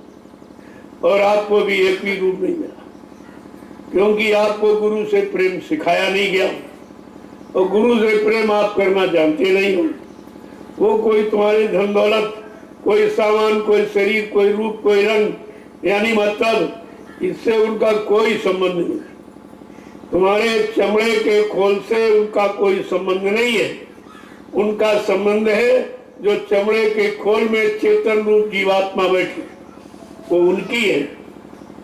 और आपको भी एक ही रूप नहीं मिला, क्योंकि आपको गुरु से प्रेम सिखाया नहीं गया, और गुरु से प्रेम आप करना जानते नहीं हो। वो कोई तुम्हारी धन दौलत, कोई सामान, कोई शरीर, कोई रूप, कोई रंग, यानी मतलब इससे उनका कोई संबंध नहीं। तुम्हारे चमड़े के खोल से उनका कोई संबंध नहीं है। उनका संबंध है जो चमड़े के खोल में चेतन रूप जीवात्मा बैठी, वो उनकी है।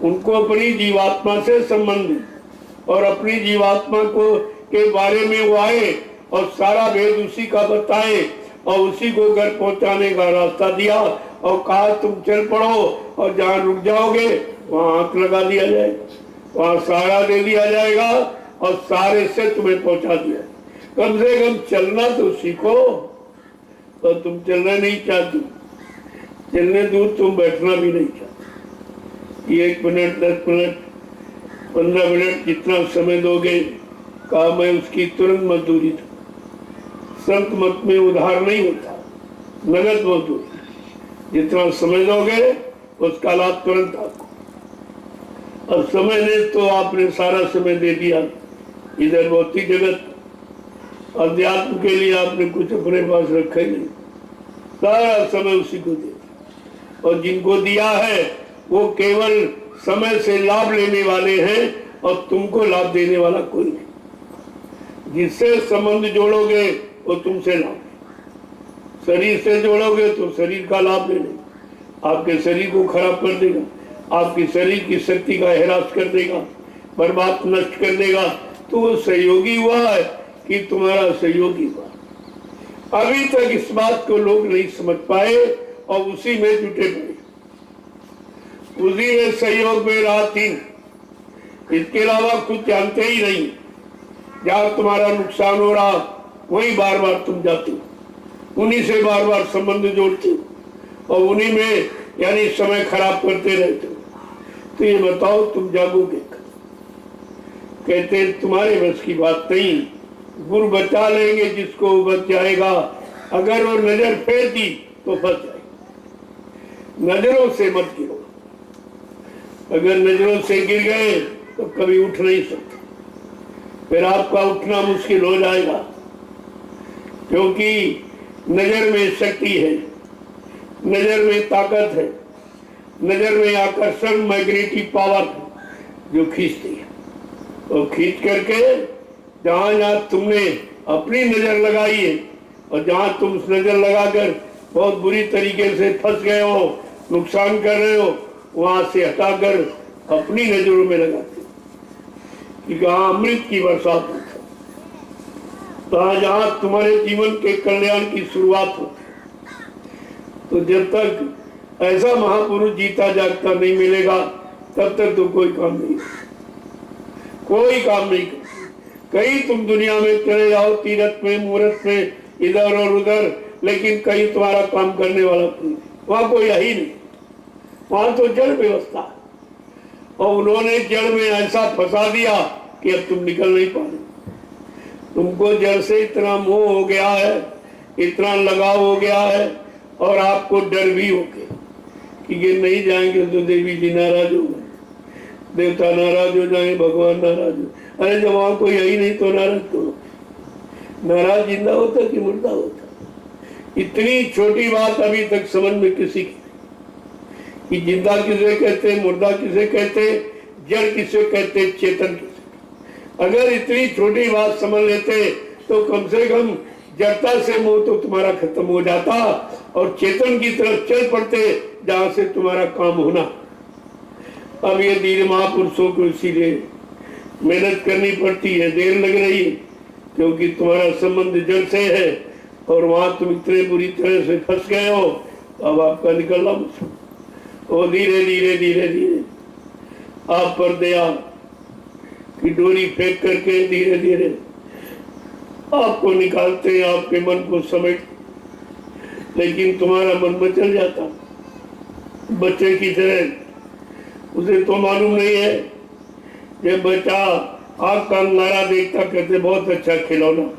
उनको अपनी जीवात्मा से संबंध है, और अपनी जीवात्मा को के बारे में वो आए और सारा भेद उसी का बताए, और उसी को घर पहुंचाने का रास्ता दिया और कहा तुम चल पड़ो, और जहाँ रुक जाओगे वहाँ हाथ लगा दिया जाए, वहाँ सहारा दे दिया जाएगा और सारे से तुम्हें पहुंचा दिया। कम से कम चलना तो सीखो। और तुम चलना नहीं चाहती, चलने दूर तुम बैठना भी नहीं चाहते। 1 मिनट, 10 मिनट, 15 मिनट जितना समय दोगे, कहा मैं उसकी तुरंत मजदूरी दूँ। संत मत में उधार नहीं होता, नगद मजदूरी। जितना समय दोगे उसका लाभ तुरंत आपको। अब समय ने तो आपने सारा समय दे दिया इधर भौतिक जगत, अध्यात्म के लिए आपने कुछ अपने पास रखा ही नहीं, सारा समय उसी को दे दिया। और जिनको दिया है वो केवल समय से लाभ लेने वाले हैं, और तुमको लाभ देने वाला कोई नहीं। जिससे संबंध जोड़ोगे वो तुमसे लाभ, शरीर से जोड़ोगे तो शरीर का लाभ ले लेगा, आपके शरीर को खराब कर देगा, आपकी शरीर की शक्ति का हिरास कर देगा, बर्बाद नष्ट कर देगा। तो वो सहयोगी हुआ है कि तुम्हारा सहयोगी हुआ। अभी तक इस बात को लोग नहीं समझ पाए और उसी में जुटे पड़े, उसी में सहयोग में राह तीन, इसके अलावा कुछ जानते ही नहीं। जहां तुम्हारा नुकसान हो रहा वही बार बार तुम जाते हो, उन्हीं से बार बार संबंध जोड़ते हो और उन्हीं में यानी समय खराब करते रहते हो। तो ये बताओ तुम जागोगे? कहते तुम्हारे बस की बात नहीं, गुरु बचा लेंगे जिसको बच जाएगा। अगर वो नजर फेर दी तो फंस जाएगा। नजरों से मत गिरो, अगर नजरों से गिर गए तो कभी उठ नहीं सकते, फिर आपका उठना मुश्किल हो जाएगा। क्योंकि नजर में शक्ति है, नजर में ताकत है, नजर में आकर्षण मैग्नेटिक पावर जो खींचती है। और खींच करके जहां जहां तुमने अपनी नजर लगाई है और जहां तुम नजर लगाकर बहुत बुरी तरीके से फंस गए हो, नुकसान कर रहे हो, वहां से हटाकर अपनी नजरों में लगाते कि जहां अमृत की बरसात हो, तो जहां तुम्हारे जीवन के कल्याण की शुरुआत हो। तो जब तक ऐसा महापुरुष जीता जागता नहीं मिलेगा तब तक तो कोई काम नहीं, कोई काम नहीं। कहीं तुम दुनिया में चले जाओ, तीरथ में, मुहूर्त में, इधर और उधर, लेकिन कहीं तुम्हारा काम करने वाला नहीं, वहां कोई है ही नहीं। वहां तो जड़ व्यवस्था है और उन्होंने जड़ में ऐसा फंसा दिया कि अब तुम निकल नहीं पा रहे। तुमको जड़ से इतना मोह हो गया है, इतना लगाव हो गया है और आपको डर भी हो गया कि ये नहीं जाएंगे तो देवी जी नाराज हो गए, देवता नाराज हो जाएंगे, भगवान नाराज हो। अरे जब वहां कोई यही नहीं तो नाराज करो। नाराज जिंदा होता कि मुर्दा होता? इतनी छोटी बात अभी तक समझ में किसी की कि जिंदा किसे कहते, मुर्दा किसे कहते, जड़ किसे कहते, चेतन किसे। अगर इतनी छोटी बात समझ लेते तो कम से कम जड़ता से मोह तो तुम्हारा खत्म हो जाता और चेतन की तरफ चल पड़ते जहां से तुम्हारा काम होना। अब ये धीरे महापुरुषों को इसीलिए मेहनत करनी पड़ती है, देर लग रही है, क्योंकि तुम्हारा संबंध जड़ से है और वहां तुम इतने बुरी तरह से फंस गए हो। अब आपका निकलना मुश्किल। और धीरे धीरे धीरे धीरे आप पर दया की डोरी फेंक करके धीरे धीरे आपको निकालते हैं, आपके मन को समेट, लेकिन तुम्हारा मन मचल जाता बच्चे की तरह। उसे तो मालूम नहीं है, जब बच्चा आग का अंगारा देखता कहते बहुत अच्छा खिलौना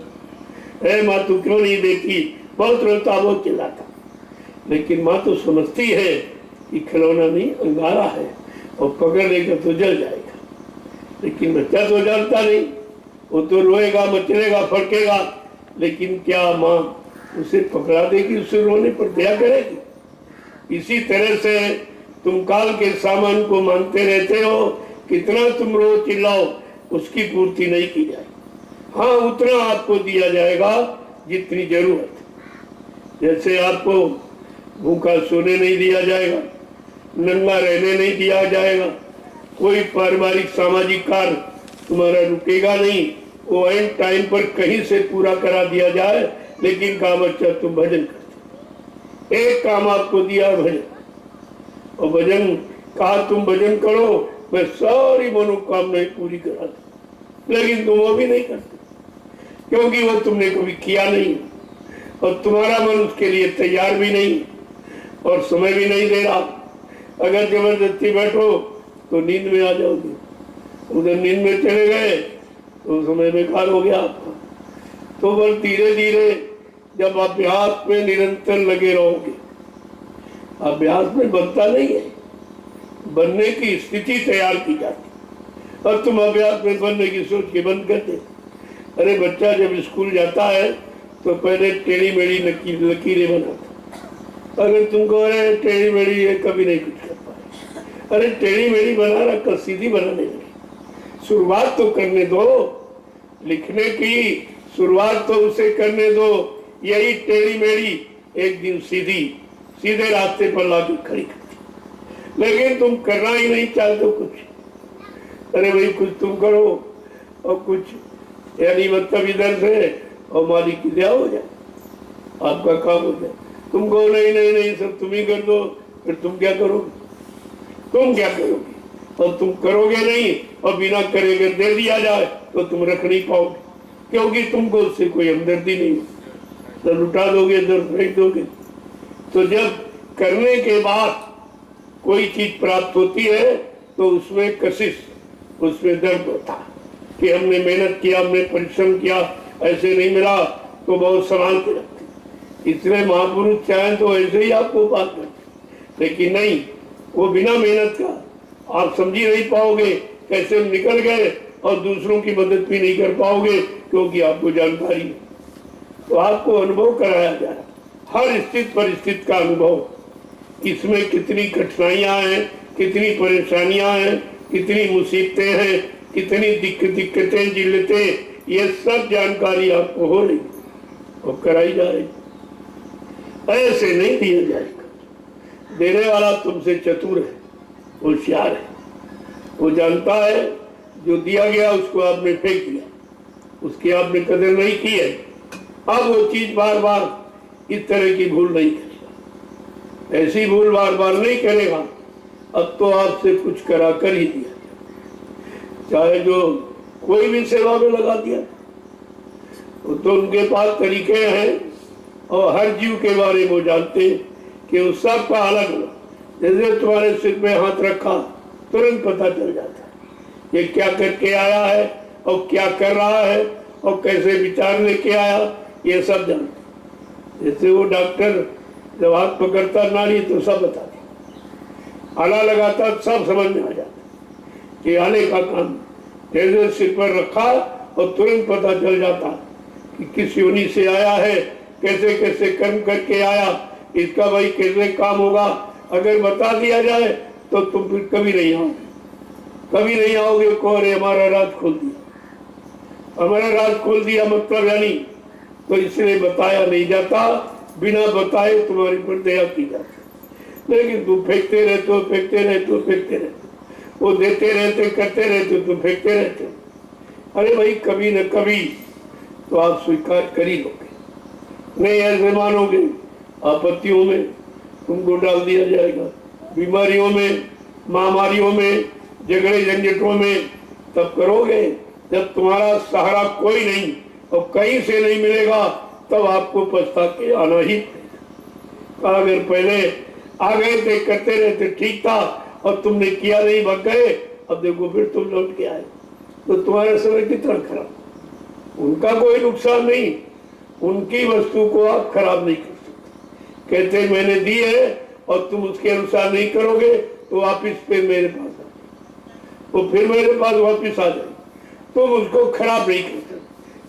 है, माँ तू क्यों नहीं देखी, बहुत रोता बहुत चिल्लाता। लेकिन माँ तो समझती है कि खिलौना नहीं अंगारा है और पकड़ लेगा तो जल जाएगा। लेकिन बच्चा तो जानता नहीं, वो तो रोएगा, मचलेगा, फड़केगा, लेकिन क्या माँ उसे पकड़ा देगी, उसे रोने पर दया करेगी? इसी तरह से तुम काल के सामान को मानते रहते हो, कितना तुम रो चिल्लाओ उसकी पूर्ति नहीं की जाए। हाँ, उतना आपको दिया जाएगा जितनी जरूरत। जैसे आपको भूखा सोने नहीं दिया जाएगा, नंगा रहने नहीं दिया जाएगा, कोई पारिवारिक सामाजिक कार्य तुम्हारा रुकेगा नहीं, वो एंड टाइम पर कहीं से पूरा करा दिया जाए। लेकिन काम अच्छा तुम भजन करते, एक काम आपको दिया भजन, और भजन कहा तुम भजन करो, मैं सारी मनोकामनाएं पूरी करा दूं। लेकिन तुम वो भी नहीं करते क्योंकि वो तुमने कभी किया नहीं और तुम्हारा मन उसके लिए तैयार भी नहीं और समय भी नहीं दे रहा। अगर जबरदस्ती बैठो तो नींद में आ जाओगे, उधर नींद में चले गए तो समय बेकार हो गया आपका। तो बस धीरे धीरे जब अभ्यास में निरंतर लगे रहोगे, अभ्यास में बनता नहीं है, बनने की स्थिति तैयार की जाती और तुम अभ्यास में बनने की सोच के बंद कर दे। अरे बच्चा जब स्कूल जाता है तो पहले टेढ़ी मेढ़ी लकीरें बनाता, अगर तुमको अरे टेढ़ी मेढ़ी ये कभी नहीं कुछ कर पाए, अरे टेढ़ी मेढ़ी बना रहा, सीधी बनाने लगी। शुरुआत तो करने दो, लिखने की शुरुआत तो उसे करने दो। यही टेढ़ी मेढ़ी एक दिन सीधे रास्ते पर लाके खड़ी करती। लेकिन तुम करना ही नहीं चाहते कुछ। अरे भाई कुछ तुम करो और कुछ यानी मतलब इधर से और मालिक की दया हो जाए, आपका काम हो जाए। तुम कहो नहीं नहीं नहीं सब तुम ही कर दो, फिर तुम क्या करोगे? तुम क्या करोगे? और तुम करोगे नहीं और बिना करे अगर दे दिया जाए तो तुम रख नहीं पाओगे, क्योंकि तुमको उससे कोई हमदर्दी नहीं, तो लुटा दोगे, दर फेंक दोगे। तो जब करने के बाद कोई चीज प्राप्त होती है तो उसमें कशिश, उसमें दर्द होता है कि हमने मेहनत किया, हमने परिश्रम किया, ऐसे नहीं मिला तो बहुत संभाल के रखते। इसलिए महापुरुष चाहे तो ऐसे ही आपको बात करते, लेकिन नहीं, वो बिना मेहनत का आप समझ ही नहीं पाओगे कैसे हम निकल गए और दूसरों की मदद भी नहीं कर पाओगे, क्योंकि आपको जानकारी है। तो आपको अनुभव कराया जाए, हर स्थिति परिस्थिति का अनुभव, इसमें कितनी कठिनाइयां हैं, कितनी परेशानियां हैं, कितनी मुसीबतें हैं, कितनी दिक्कतें जिल्लतें, ये सब जानकारी आपको हो रही और कराई जा रही। ऐसे नहीं दिया जाएगा। देने वाला तुमसे चतुर है, होशियार है, वो जानता है जो दिया गया उसको आपने फेंक दिया, उसकी आपने कदर नहीं की है। अब वो चीज बार बार इस तरह की भूल नहीं करेगा, ऐसी भूल बार बार नहीं करेगा। अब तो आपसे कुछ करा कर ही दिया, चाहे जो कोई भी सेवा में लगा दिया, तो उनके पास तरीके हैं और हर जीव के बारे में वो जानते हैं कि उस सब का अलग अलग। जैसे तुम्हारे सिर पे हाथ रखा तुरंत पता चल जाता है ये क्या करके आया है और क्या कर रहा है और कैसे विचार लेके आया, ये सब जानते। जैसे वो डॉक्टर जब हाथ पकड़ता नाड़ी तो सब बताते, आला लगाता सब समझ में आ जाता कि आने का काम। जैसे सिर पर रखा और तुरंत पता चल जाता कि किस योनि से आया है, कैसे कैसे कर्म करके आया, इसका भाई कैसे काम होगा। अगर बता दिया जाए तो तुम फिर कभी नहीं आओगे, कभी नहीं आओगे। कौन है? हमारा राज खोल दिया, हमारा राज खोल दिया मतलब यानी, तो इसलिए बताया नहीं जाता, बिना बताए तुम्हारी पर दया की जाती। लेकिन तुम फेंकते रहते हो, फेंकते रहते हो, फेंकते रहते हो, वो देते रहते, करते रहते हो, तुम फेंकते रहते हो। अरे भाई कभी न कभी तो आप स्वीकार कर ही लोगे, नहीं ऐसे मानोगे आपत्तियों में तुमको डाल दिया जाएगा, बीमारियों में, महामारियों में, झगड़े झंझटों में, तब करोगे जब तुम्हारा सहारा कोई नहीं और कहीं से नहीं मिलेगा, तब आपको पछता के आना ही पड़ेगा। अगर पहले आ गए थे, करते रहते, ठीक था, और तुमने किया नहीं, भाग गए, अब देखो फिर तुम लौट के आए, तो तुम्हारा समय कितना खराब। उनका कोई नुकसान नहीं, उनकी वस्तु को आप खराब नहीं कर सकते। कहते मैंने दी है और तुम उसके अनुसार नहीं करोगे तो वापिस फिर मेरे पास आ, तो फिर मेरे पास वापिस आ जाए, तुम उसको खराब नहीं कर सकते,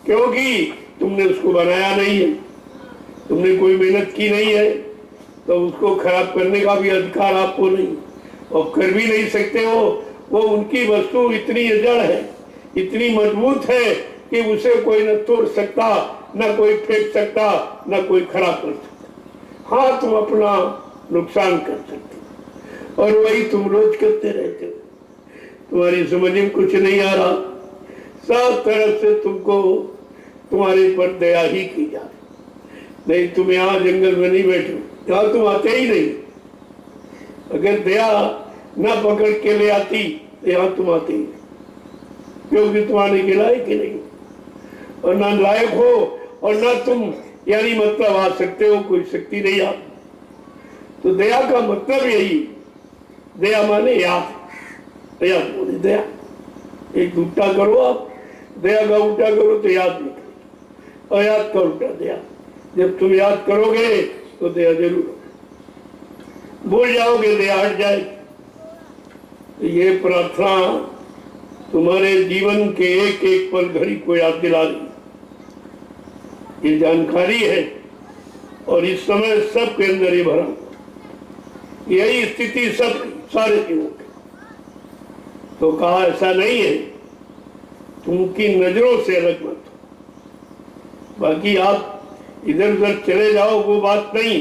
क्योंकि तुमने उसको बनाया नहीं है, तुमने कोई मेहनत की नहीं है, तो उसको खराब करने का भी अधिकार आपको नहीं, और कर भी नहीं सकते हो। वो उनकी वस्तु इतनी अजड़ है, इतनी मजबूत है कि उसे कोई न तोड़ सकता, न कोई फेंक सकता, न कोई खराब कर सकता। हाँ, तुम अपना नुकसान कर सकते, और वही तुम रोज करते रहते हो। तुम्हारी समझ में कुछ नहीं आ रहा, सब तरफ से तुमको तुम्हारे पर दया ही की जा रही। नहीं, तुम यहाँ जंगल में नहीं बैठो, यहाँ तुम आते ही नहीं। अगर दया न पकड़ के ले आती तो यहाँ तुम आते ही नहीं, क्योंकि तुम आने के लायक ही नहीं, और ना लायक हो और ना तुम यानी मतलब आ सकते हो, कोई शक्ति नहीं आप। तो दया का मतलब यही, दया माने याद, दया बोले दया। एक उल्टा करो आप, दया का उल्टा करो तो याद निकले, और याद का उल्टा दया। जब तुम याद करोगे तो दया जरूर, भूल जाओगे दया हट जाएगी। ये प्रार्थना तुम्हारे जीवन के एक एक पल घड़ी को याद दिला रही, ये जानकारी है, और इस समय सबके अंदर ये भरा, यही स्थिति सब सारे जीवों की। तो कहा ऐसा नहीं है, तुम की नजरों से अलग मत हो। बाकी आप इधर उधर चले जाओ वो बात नहीं,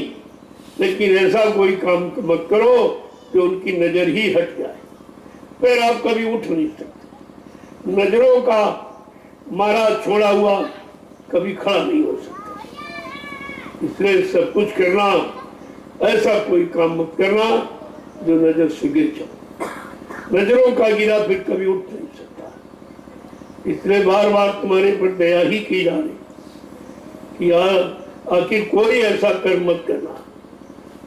लेकिन ऐसा कोई काम मत करो कि उनकी नजर ही हट जाए, फिर आप कभी उठ नहीं सकते। नजरों का मारा छोड़ा हुआ कभी खड़ा नहीं हो सकता। इसलिए सब कुछ करना, ऐसा कोई काम मत करना जो नजर से गिर जाए। नजरों का गिरा फिर कभी उठ नहीं सकता। इसलिए बार बार तुम्हारे पर दया ही की जा रही कि आखिर कोई ऐसा कर्म मत करना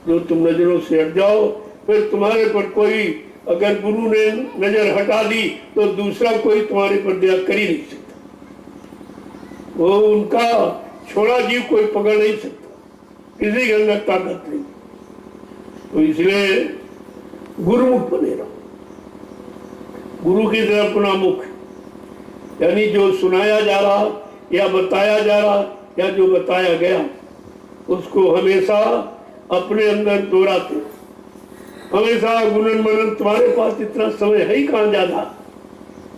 जो तुम नजरों से हट जाओ, फिर तुम्हारे पर कोई, अगर गुरु ने नजर हटा दी तो दूसरा कोई तुम्हारे पर दया कर ही नहीं सकता। वो उनका छोड़ा जीव कोई पकड़ नहीं सकता, किसी के अंदर ताकत नहीं। तो इसलिए गुरुमुख बने रहो, गुरु की तरफ अपना मुख, यानी जो सुनाया जा रहा या बताया जा रहा या जो बताया गया उसको हमेशा अपने अंदर दोहराते। हमेशा गुणन मनन, तुम्हारे पास इतना समय है ही कहाँ ज्यादा,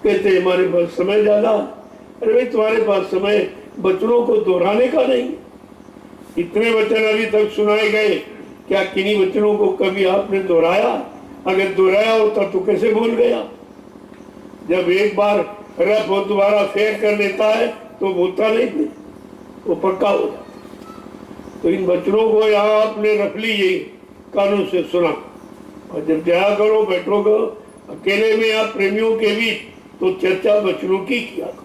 कहते हमारे पास समय ज्यादा। अरे भाई तुम्हारे पास समय वचनों को दोहराने का नहीं। इतने वचन अभी तक सुनाए गए, क्या किन्हीं वचनों को कभी आपने दोहराया? अगर दोहराया होता तो कैसे भूल गया? जब एक बार रफ वो दोबारा फेर कर लेता है तो भूलता नहीं, फिर वो पक्का हो जाता। तो इन वचनों को यहाँ आपने रख लीजिए, कानून से सुना, और जब जाया करो बैठोगे अकेले में या प्रेमियों के बीच तो चर्चा वचनों की किया करो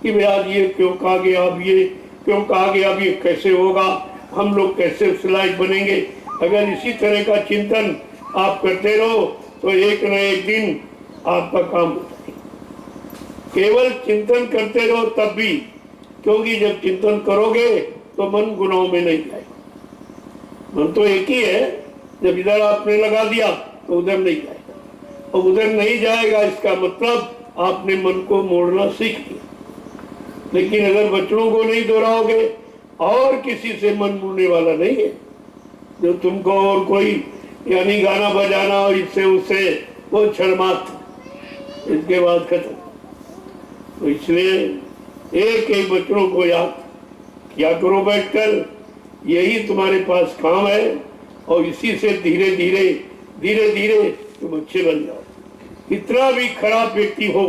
कि भाई आज ये क्यों कहा गया, अब ये क्यों कहा गया, अब ये कैसे होगा, हम लोग कैसे उस लायक बनेंगे। अगर इसी तरह का चिंतन आप करते रहो तो एक न एक दिन आपका काम हो जाएगा। केवल चिंतन करते रहो तब भी, क्योंकि जब चिंतन करोगे तो मन गुनाहों में नहीं जाएगा। मन तो एक ही है, जब इधर आपने लगा दिया तो उधर नहीं जाएगा, और उधर नहीं जाएगा इसका मतलब आपने मन को मोड़ना सीख लिया। लेकिन अगर वचनों को नहीं दोहराओगे और किसी से मन मुड़ने वाला नहीं है जो तुमको, और कोई यानी गाना बजाना और इससे उससे वो क्षणमात्र, इसके बाद खत्म। तो इसलिए एक एक वचनों को याद किया करो बैठकर, यही तुम्हारे पास काम है, और इसी से धीरे धीरे धीरे धीरे तुम अच्छे बन जाओ। कितना भी खराब व्यक्ति हो,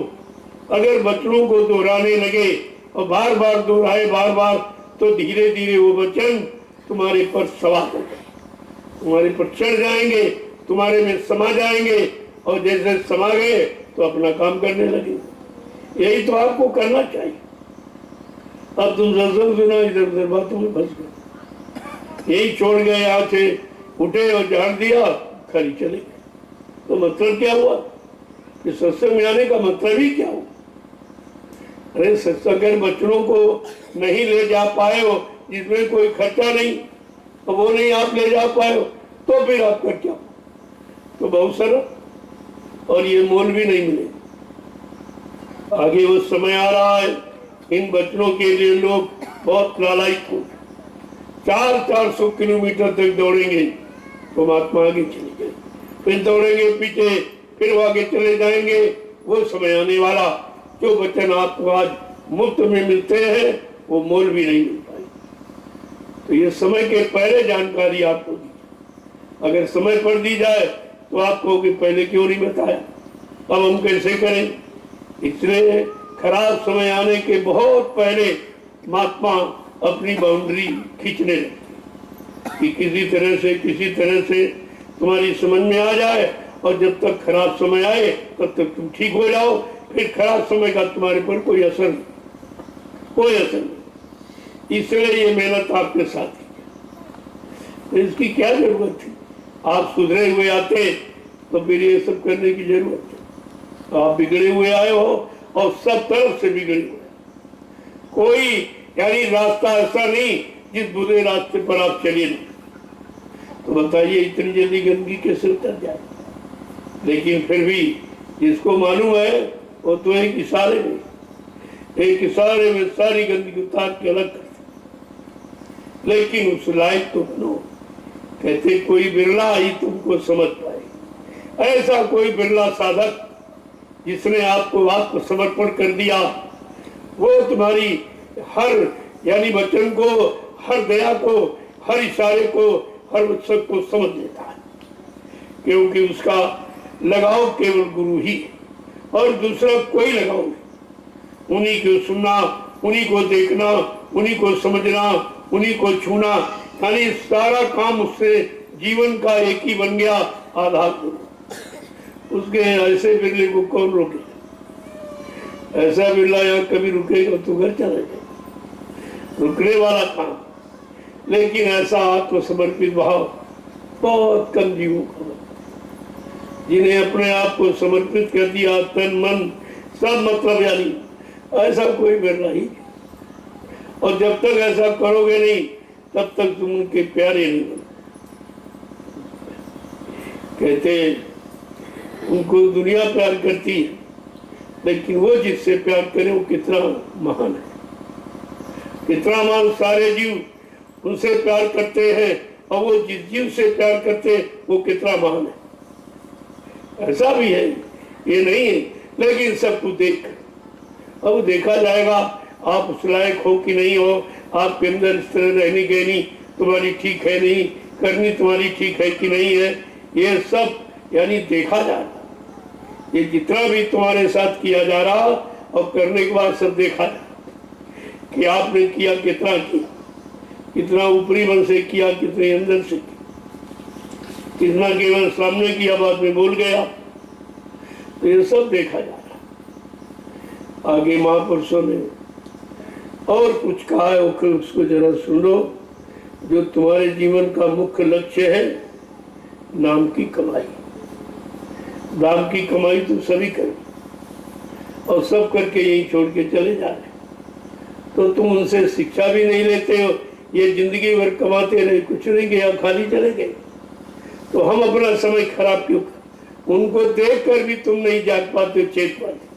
अगर वचनों को दोहराने लगे और बार बार दोहराए बार बार, तो धीरे धीरे वो वचन तुम्हारे पर सवार हो जाए, तुम्हारे पर चढ़ जाएंगे, तुम्हारे में समा जाएंगे, और जैसे समा गए तो अपना काम करने लगे। यही तो आपको करना चाहिए। अब तुम सत्संग सुना, इधर उधर बातों में फंस गए, यही छोड़ गए, यहाँ से उठे और झाड़ दिया, खरी चले गए। तो मतलब क्या हुआ कि सत्संग में आने का मतलब ही क्या हुआ? अरे सत्संग अगर बच्चों को नहीं ले जा पाए हो, जिसमें कोई खर्चा नहीं, तो वो नहीं आप ले जा पाए हो, तो फिर आपका क्या? तो बहुत सरल, और ये मोल भी नहीं मिलेगा। आगे वो समय आ रहा है, इन बच्चों के लिए लोग बहुत लालायित हो, 400 किलोमीटर तक दौड़ेंगे तो महात्मा आगे चले गए, फिर दौड़ेंगे पीछे, फिर आगे चले जाएंगे। वो समय आने वाला, जो वचन आपको आज मुफ्त में मिलते हैं वो मोल भी नहीं मिल पाए। तो ये समय के पहले जानकारी आपको दी, अगर समय पर दी जाए तो आप कहोगे पहले क्यों नहीं बताया, अब हम कैसे करें? इसलिए खराब समय आने के बहुत पहले महात्मा अपनी बाउंड्री खींचने लगते कि किसी तरह से तुम्हारी समझ में आ जाए, और जब तक खराब समय आए तब तक तुम ठीक हो जाओ, फिर खराब समय का तुम्हारे पर कोई असर नहीं। इसलिए ये मेहनत आपके साथ है, तो इसकी क्या जरूरत थी? आप सुधरे हुए आते तो फिर ये सब करने की जरूरत है। तो आप बिगड़े हुए आए हो, और सब तरफ से बिगड़े हुए, कोई यानी रास्ता ऐसा नहीं जिस बुरे रास्ते पर आप चलिए नहीं। तो बताइए इतनी जल्दी गंदगी कैसे उतर जाए? लेकिन फिर भी जिसको मालूम है वो तो एक इशारे में सारी गंदगी उतार के अलग करते। लेकिन उस लायक तो बनो, कहते कोई बिरला ही तुमको समझ पाए। ऐसा कोई बिरला साधक जिसने आपको आत्मसमर्पण कर दिया, वो तुम्हारी हर यानी वचन को हर दया को, हर इशारे को, हर उत्सव को समझ लेता है, क्योंकि उसका लगाव केवल गुरु ही है और दूसरा कोई लगाव नहीं। उन्हीं को सुनना, उन्हीं को देखना, उन्हीं को समझना, उन्हीं को छूना, यानी सारा काम उससे जीवन का एक ही बन गया आधार गुरु। उसके ऐसे बिरले को कौन रोके? ऐसा बिरला यहाँ कभी रुकेगा तो घर चला जाए, रुकने वाला काम। लेकिन ऐसा आत्मसमर्पित भाव बहुत कम जीवों का होता है, जिन्हें अपने आप को समर्पित कर दिया, तन मन सब, मतलब यानी ऐसा कोई बिरला ही। और जब तक ऐसा करोगे नहीं तब तक तुम उनके प्यारे नहीं बनो। कहते उनको दुनिया प्यार करती है, लेकिन वो जिससे प्यार करे वो कितना महान है, कितना महान। सारे जीव उनसे प्यार करते हैं और वो जिस जीव से प्यार करते हैं वो कितना महान है। ऐसा भी है, ये नहीं है, लेकिन सब कुछ देख अब देखा जाएगा आप उस लायक हो कि नहीं हो, आपके अंदर इस तरह रहनी कहनी तुम्हारी ठीक है नहीं, करनी तुम्हारी ठीक है कि नहीं है, ये सब यानी देखा जा रहा। ये जितना भी तुम्हारे साथ किया जा रहा और करने के बाद सब देखा जा रहा कि आपने किया कितना किया, कितना ऊपरी मन से किया, कितने अंदर से किया, कितना केवल सामने किया बाद में बोल गया, तो ये सब देखा जा रहा। आगे महापुरुषों ने और कुछ कहा है, उसको जरा सुन लो। जो तुम्हारे जीवन का मुख्य लक्ष्य है, नाम की कमाई। नाम की कमाई तुम सभी करो और सब करके यही छोड़ के चले जा रहे, तो तुम उनसे शिक्षा भी नहीं लेते हो। ये जिंदगी भर कमाते रहे, कुछ नहीं गया, खाली चले गए, तो हम अपना समय खराब क्यों कर? उनको देख कर भी तुम नहीं जाग पाते, चेत पाते।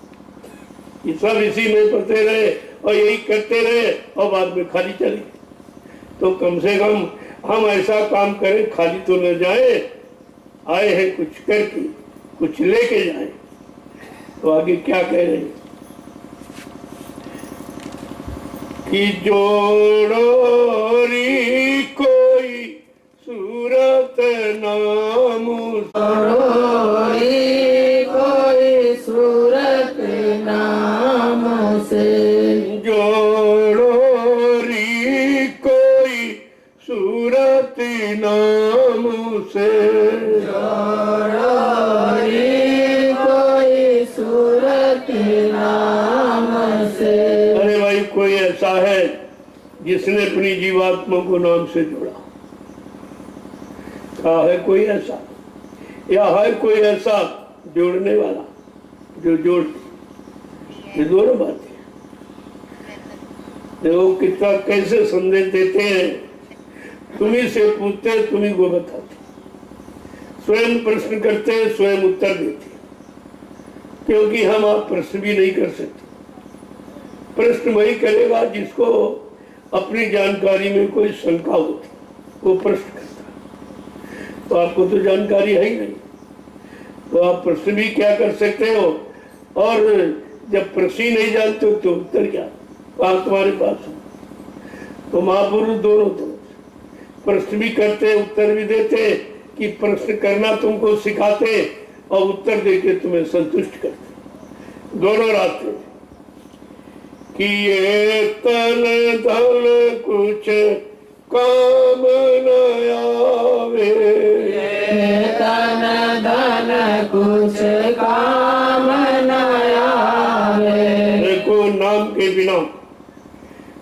ये सब इसी में पड़ते रहे और यही करते रहे और बाद में खाली चले गए। तो कम से कम हम ऐसा काम करें, खाली तो न जाए, आए हैं कुछ करके, कुछ लेके जाए। तो आगे क्या कह रहे हैं कि जोड़ो री कोई सूरत नाम, जोड़ो री कोई सूरत नाम से, जोड़ो री कोई सूरत नाम से, जोड़ो री कोई सूरत नाम से। अरे भाई, कोई ऐसा है जिसने अपनी जीवात्मा को नाम से जोड़ा? क्या है कोई ऐसा? या है कोई ऐसा जोड़ने वाला जो जोड़? ये दोनों बातें देखो कितना कैसे संदेश देते हैं। तुम्ही से पूछते, तुम्ही को बताते, स्वयं प्रश्न करते, स्वयं उत्तर देते, क्योंकि हम आप प्रश्न भी नहीं कर सकते। प्रश्न वही करेगा जिसको अपनी जानकारी में कोई शंका होती, वो प्रश्न करता है। तो आपको तो जानकारी है ही नहीं, तो आप प्रश्न भी क्या कर सकते हो? और जब प्रश्न ही नहीं जानते हो तो उत्तर क्या बात तुम्हारे पास हो? तो महापुरुष दोनों तो प्रश्न भी करते, उत्तर भी देते, कि प्रश्न करना तुमको सिखाते और उत्तर देके तुम्हें संतुष्ट करते। दोनों रास्ते कि ये तन धन कुछ काम न आवे, ये तन धन कुछ काम न आवे। देखो, नाम के बिना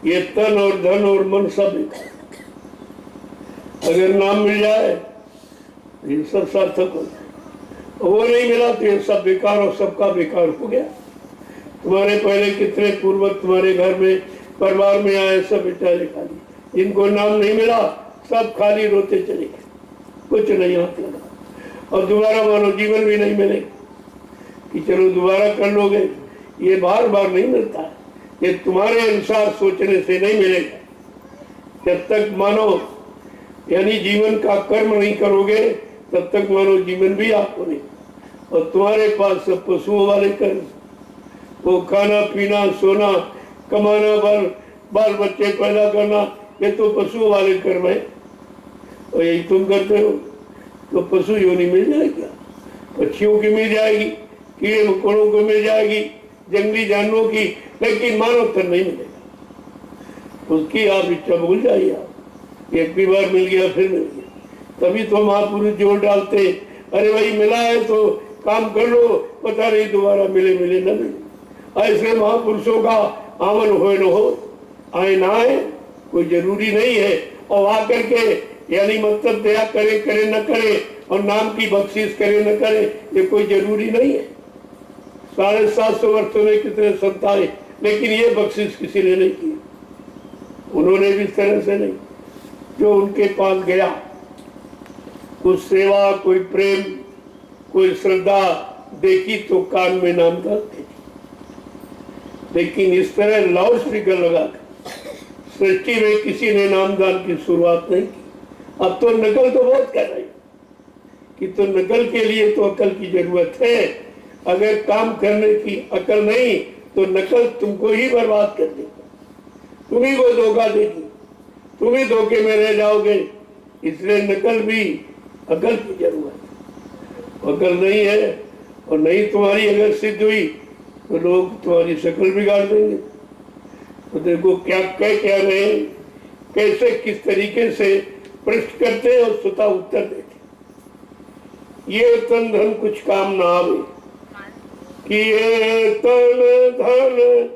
ये तन और धन और मन सब बेकार। अगर नाम मिल जाए ये सब सार्थक हो जाए, वो नहीं मिला तो ये सब बेकार और सबका बेकार हो गया। तुम्हारे पहले कितने पूर्वज तुम्हारे घर में परिवार में आए, सब बेचारे खाली, जिनको नाम नहीं मिला सब खाली रोते चले गए, कुछ नहीं हाथ लगा। और दोबारा मानो जीवन भी नहीं मिलेगा कि चलो दोबारा कर लोगे, ये बार बार नहीं मिलता है। ये तुम्हारे अनुसार सोचने से नहीं मिलेगा। जब तक मानो यानी जीवन का कर्म नहीं करोगे तब तक मानो जीवन भी आपको नहीं। और तुम्हारे पास सब पशुओं वाले कर्म, वो खाना पीना सोना कमाना, बाल बच्चे पैदा करना, ये तो पशुओं वाले कर्म है और यही तुम करते हो, तो पशु योनि मिल जाएगी, पक्षियों की मिल जाएगी, कीड़े मकोड़ों को मिल जाएगी, जंगली जानवरों की, लेकिन मानव तन नहीं मिलेगा। उसकी आप इच्छा भूल जाइए। आप एक भी बार मिल गया फिर मिल गया, तभी तो महापुरुष जोर डालते, अरे भाई मिला है तो काम कर लो, पता नहीं दोबारा मिले मिले न मिले। ऐसे महापुरुषों का आवन हो न हो, आए ना आए कोई जरूरी नहीं है। और आकर के यानी मतलब दया करे करे न करे और नाम की बख्शिश करे न करे, ये कोई जरूरी नहीं है। 750 वर्षों में कितने संत आए, लेकिन ये बख्शिश किसी ने नहीं की, उन्होंने भी इस तरह से नहीं। जो उनके पास गया, कुछ सेवा, कोई प्रेम, कोई श्रद्धा देखी तो कान में नाम डालते, लेकिन इस तरह लाउड स्पीकर लगा सृष्टि में किसी ने नामदान की शुरुआत नहीं की। अब तो नकल तो बहुत कर रही कि तो नकल के लिए तो अकल की जरूरत है। अगर काम करने की अकल नहीं तो नकल तुमको ही बर्बाद कर देगा, तुम ही को धोखा देगी, तुम ही धोखे में रह जाओगे। इसलिए नकल भी अकल की जरूरत है। अकल नहीं है और नहीं तुम्हारी अगर सिद्ध हुई तो लोग तुम्हारी शक्ल बिगाड़ देंगे। तो देखो क्या कह क्या रहे, कैसे किस तरीके से प्रश्न करते और स्वतः उत्तर देते। ये तन धन कुछ काम ना आवे, कि ये तन धन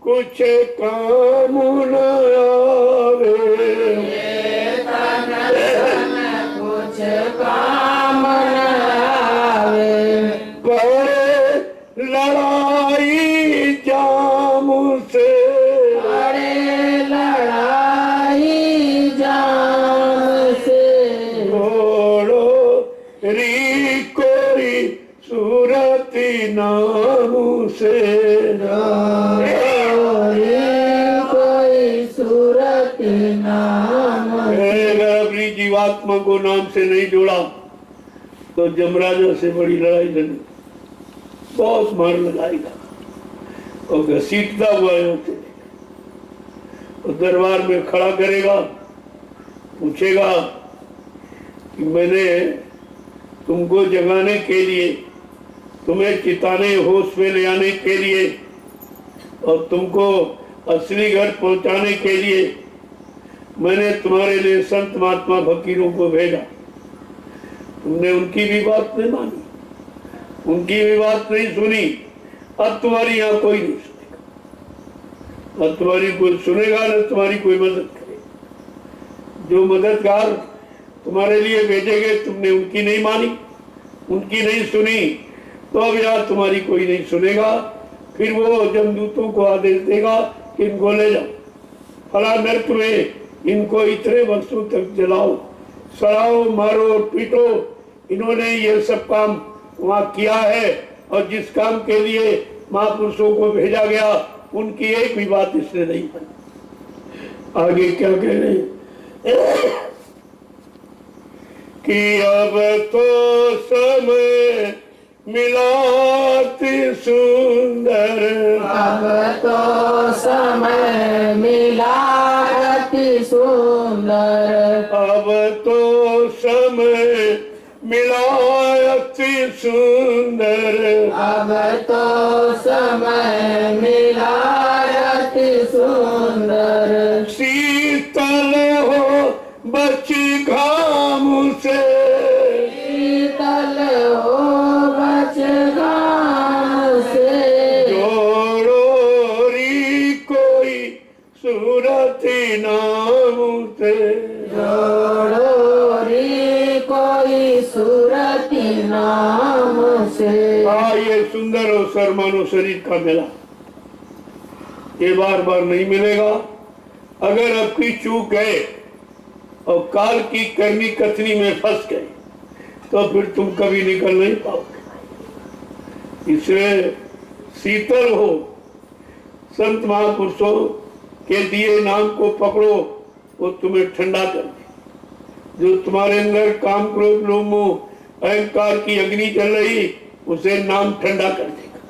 कुछ काम न आवे, ये तन धन कुछ काम न आवे, पर लड़ाई जाम से, बड़े लड़ाई जाम से, छोड़ो री कोई सूरती नाम से, कोई सूरत नाम। अगर अपनी जीवात्मा को नाम से नहीं जोड़ा तो जमराजा से बड़ी लड़ाई लड़ी, बहुत मार लगाएगा और घसीटता हुआ होते और दरबार में खड़ा करेगा, पूछेगा कि मैंने तुमको जगाने के लिए, तुम्हें चिताने होश में ले आने के लिए और तुमको असली घर पहुंचाने के लिए मैंने तुम्हारे लिए संत महात्मा फकीरों को भेजा। तुमने उनकी भी बात नहीं मानी, उनकी भी बात नहीं सुनी। अब तुम्हारी यहाँ कोई नहीं सुनेगा, अब तुम्हारी कोई सुनेगा न तुम्हारी कोई मदद करेगा। जो मददगार तुम्हारे लिए भेजेंगे तुमने उनकी नहीं मानी, उनकी नहीं सुनी, तो अब यहाँ तुम्हारी कोई नहीं सुनेगा। फिर वो जमदूतों को आदेश देगा कि इनको ले जाओ, फला नर्क में इनको इतने वर्षों तक जलाओ, सड़ाओ, मारो, पीटो। इन्होंने ये सब काम वहाँ किया है और जिस काम के लिए महापुरुषों को भेजा गया उनकी एक भी बात इसने नहीं मानी। आगे क्या कह रहे हैं कि अब तो समय मिलाती सुंदर, अब तो समय मिला अति सुंदर, अब तो समय मिला अति सुंदर, अब तो समय मिला अति सुंदर, शीतल हो बच घाम से, शीतल हो बच घाम से, जोड़ो री कोई सूरती नाम से, जोड़ो रे कोई सूरती नाम से। ये सुंदर और सरमानो शरीर का मिला, ये बार बार नहीं मिलेगा। अगर आपकी चूक है और काल की करनी कथनी में फंस गए तो फिर तुम कभी निकल नहीं पाओगे। इसलिए शीतल हो, संत महापुरुषों के दिए नाम को पकड़ो, वो तुम्हें ठंडा कर दे। जो तुम्हारे अंदर काम, क्रोध, लोभ, मोह, अहंकार की अग्नि जल रही, उसे नाम ठंडा कर देगा।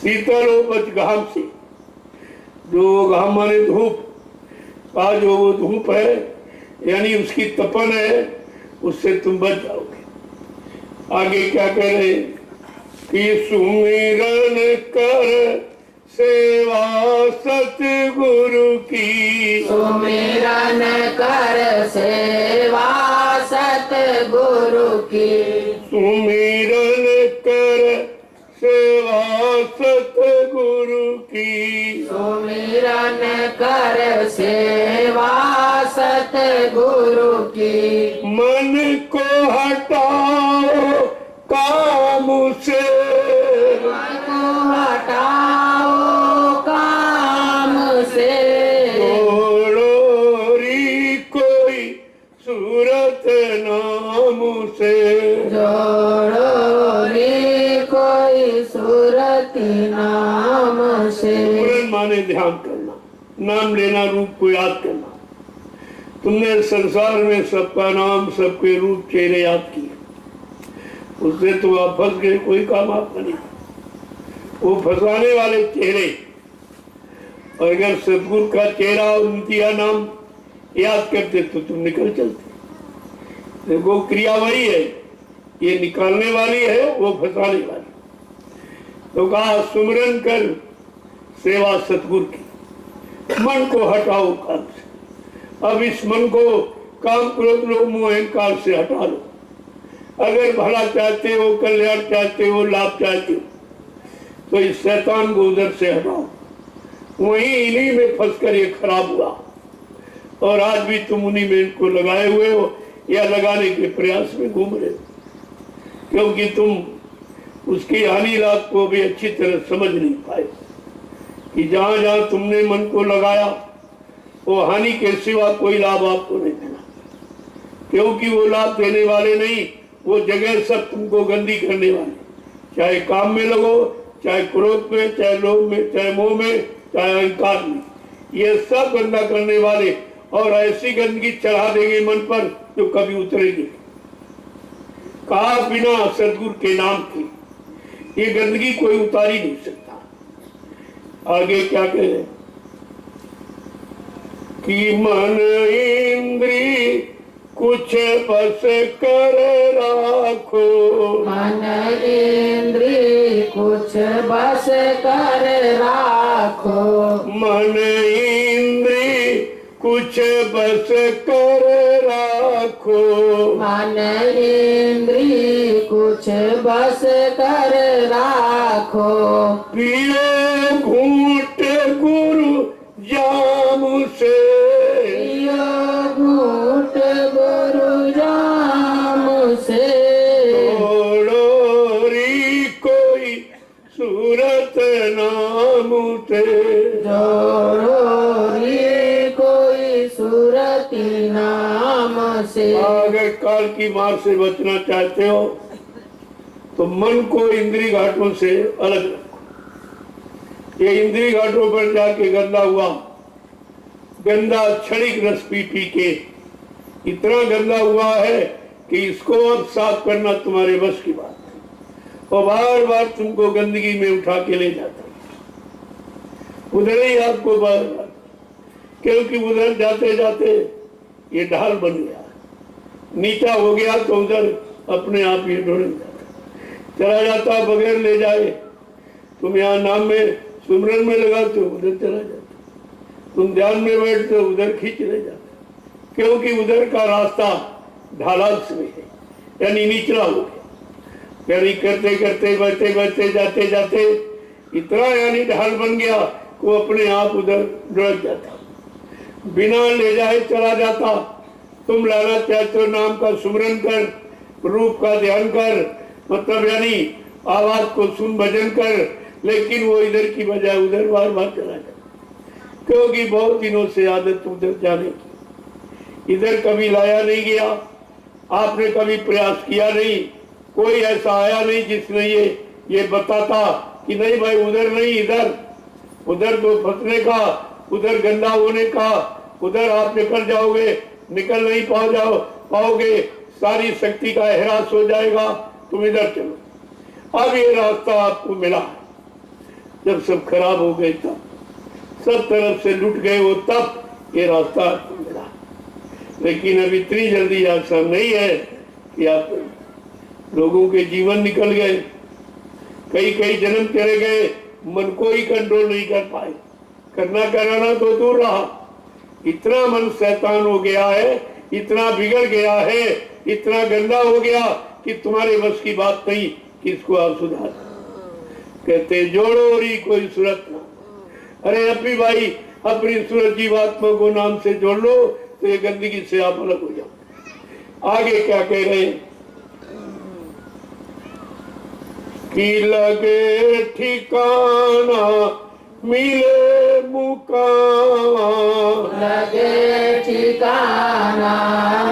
शीतल हो बच घाम से, जो घाम माने धूप, का जो वो धूप है यानी उसकी तपन है, उससे तुम बच जाओगे। आगे क्या कह रहे कि सुमिरन कर सेवा सतगुरु की, सुमिरन कर सेवा सतगुरु की, सुमिरन कर सेवा सतगुरु की, सुमिरन कर सेवा सतगुरु की, मन को हटाओ काम से, मन को हटाओ काम से, छोड़ो री कोई सूरत नाम से, जोड़ो रे कोई सूरती नाम से। पूर्ण माने ध्यान करना, नाम लेना, रूप को याद करना। तुमने संसार में सबका नाम, सबके रूप, चेहरे याद किए, उससे तो आप फंस गए, कोई काम आपका नहीं। वो फंसाने वाले चेहरे, और अगर सतगुरु का चेहरा और उनकी नाम याद करते तो तुम निकल चलते। देखो क्रिया वही है, ये निकालने वाली है, वो फंसाने वाली। तो कहा सुमरन कर सेवा सतगुरु की, मन को हटाओ काम से। अब इस मन को काम, क्रोध, लोभ, मोह, अहंकार से हटा लो। अगर भला चाहते हो, कल्याण चाहते हो, लाभ चाहते हो, तो इस शैतान को उधर से हटाओ। वहीं इन्हीं में फंसकर ये खराब हुआ, और आज भी तुम उन्हीं में इनको लगाए हुए हो या लगाने के प्रयास में घूम रहे हो, क्योंकि तुम उसकी हानि लाभ को भी अच्छी तरह समझ नहीं पाए कि जहां जहां तुमने मन को लगाया वो हानि के सिवा कोई लाभ आपको नहीं देना, क्योंकि वो लाभ देने वाले नहीं, वो जगह सब तुमको गंदी करने वाले। चाहे काम में लगो, चाहे क्रोध में, चाहे लोभ में, चाहे मोह में, चाहे अहंकार में, ये सब गंदा करने वाले, और ऐसी गंदगी चढ़ा देंगे मन पर जो कभी उतरेगी। कहा बिना सतगुरु के नाम के ये गंदगी कोई उतार ही नहीं सकता। आगे क्या कहे कि मन इंद्री कुछ बस कर राखो, मन इंद्री कुछ बस कर राखो, मन इंद्री कुछ बस कर राखो, मन इंद्री कुछ बस कर राखो, पियो घूंट गुरु जाम से, पियो घूंट गुरु जाम से, छोड़ो री कोई सूरत नाम से, जोड़ो रे कोई सूरती नाम से। अगर काल की मार से बचना चाहते हो तो मन को इंद्री घाटों से अलग रखो। ये इंद्री घाटों पर जाके गंदा हुआ, गंदा क्षणिक रस पी पी के इतना गंदा हुआ है कि इसको अब साफ करना तुम्हारे बस की बात है, और बार बार तुमको गंदगी में उठा के ले जाता है, उधर ही आपको बार, क्योंकि उधर जाते जाते ये ढाल बन गया, नीचा हो गया तो उधर अपने आप ये ढोल चला जाता, बगैर ले जाए। तुम यहाँ नाम में सुमरन में लगाते हो, उधर चला जाता, तुम ध्यान में बैठते हो, उधर खींच ले जाते, क्योंकि उधर का रास्ता ढालांस में है, यानी निचला हो गया। यानी करते करते बढ़ते बढ़ते जाते जाते इतना यानी ढाल बन गया वो अपने आप उधर ढुलक जाता, बिना ले जाए चला जाता। तुम लाना चाहते हो नाम का सुमरन कर, रूप का ध्यान कर, मतलब यानी आवाज को सुन, भजन कर, लेकिन वो इधर की बजाय उधर बार बार चला जाता, क्योंकि बहुत दिनों से आदत उधर जाने की, इधर कभी लाया नहीं गया, आपने कभी प्रयास किया नहीं, कोई ऐसा आया नहीं जिसने ये बताता कि नहीं भाई उधर नहीं, इधर, उधर तो फंसने का, उधर गंदा होने का, उधर आप निकल जाओगे, निकल नहीं पाओगे, सारी शक्ति का ह्रास हो जाएगा, तुम इधर चलो। अब ये रास्ता आपको मिला, जब सब खराब हो गए तब, सब तरफ से लुट गए वो, तब ये रास्ता आपको मिला, लेकिन अब इतनी जल्दी आसान नहीं है कि आप लोगों के जीवन निकल गए, कई कई जन्म चले गए, मन को ही कंट्रोल नहीं कर पाए, करना कराना तो दूर रहा, इतना मन शैतान हो गया है, इतना बिगड़ गया है, इतना गंदा हो गया कि तुम्हारे बस की बात नहीं कि इसको आप सुधार। कहते जोड़ो और कोई सूरत ना, अरे अपनी भाई अपनी सूरत जीवात्मा को नाम से जोड़ लो तो ये गंदगी से आप अलग हो जाओ। आगे क्या कह रहे हैं कि लगे ठिकाना मिले मुकाम, लगे ठिकाना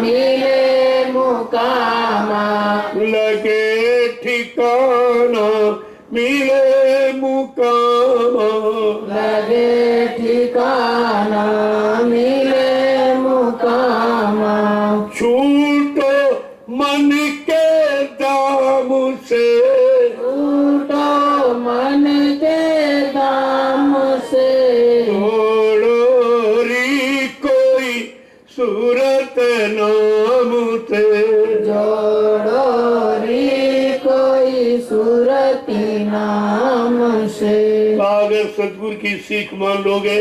मिले मुकाम, लगे ठिकाना मिले मुकाम, लगे ठिकाना मिले मुकाम, छूटो मन के दाम से, छूटो मन के दाम से, छोड़ो री कोई सूरत नाम से, जोड़ो री कोई सूरती नाम से। अगर सतगुरु की सीख मान लोगे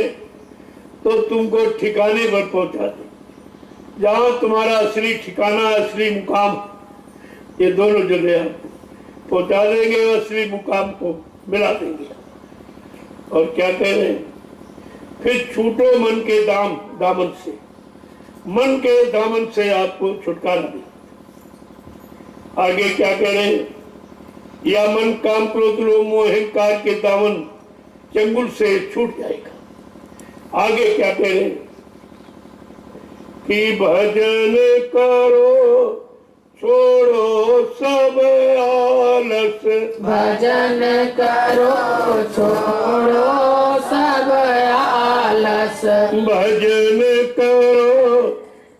तो तुमको ठिकाने पर पहुंचा दे, जहां तुम्हारा असली ठिकाना असली मुकाम, ये दोनों जगह आपको पहुंचा देंगे, असली मुकाम को मिला देंगे। और क्या कह रहे हैं, फिर छूटो मन के दामन से, मन के दामन से आपको छुटकारा दे। आगे क्या कह रहे हैं, या मन काम क्रोध लोभ मोह अहंकार के दामन चंगुल से छूट जाएगा। आगे क्या कह रहे हैं कि भजन करो छोड़ो सब आलस, भजन करो छोड़ो सब आलस, भजन करो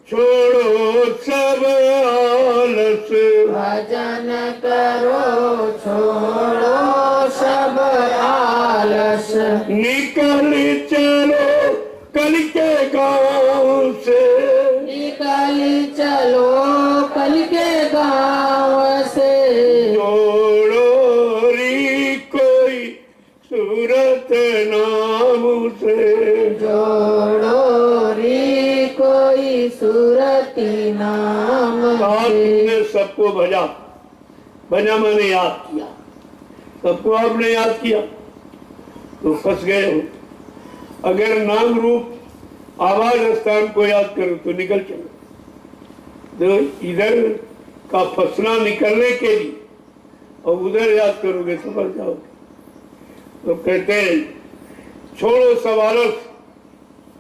छोड़ो सब आलस, भजन करो छोड़ो सब आलस, निकल चलो कल के गांव से, निकल चलो कल के गांव से, जोड़ो री कोई सूरत नाम से, जोड़ो री कोई सूरती नाम से। आपने सबको भजा, भजा मैंने याद किया, सबको आपने याद किया तो फंस गए हो। अगर नाम रूप आवाज स्थान को याद करो तो निकल चलो, तो इधर का फंसना निकलने के लिए और उधर याद करोगे तो फंस जाओगे। तो कहते हैं छोड़ो सब आलस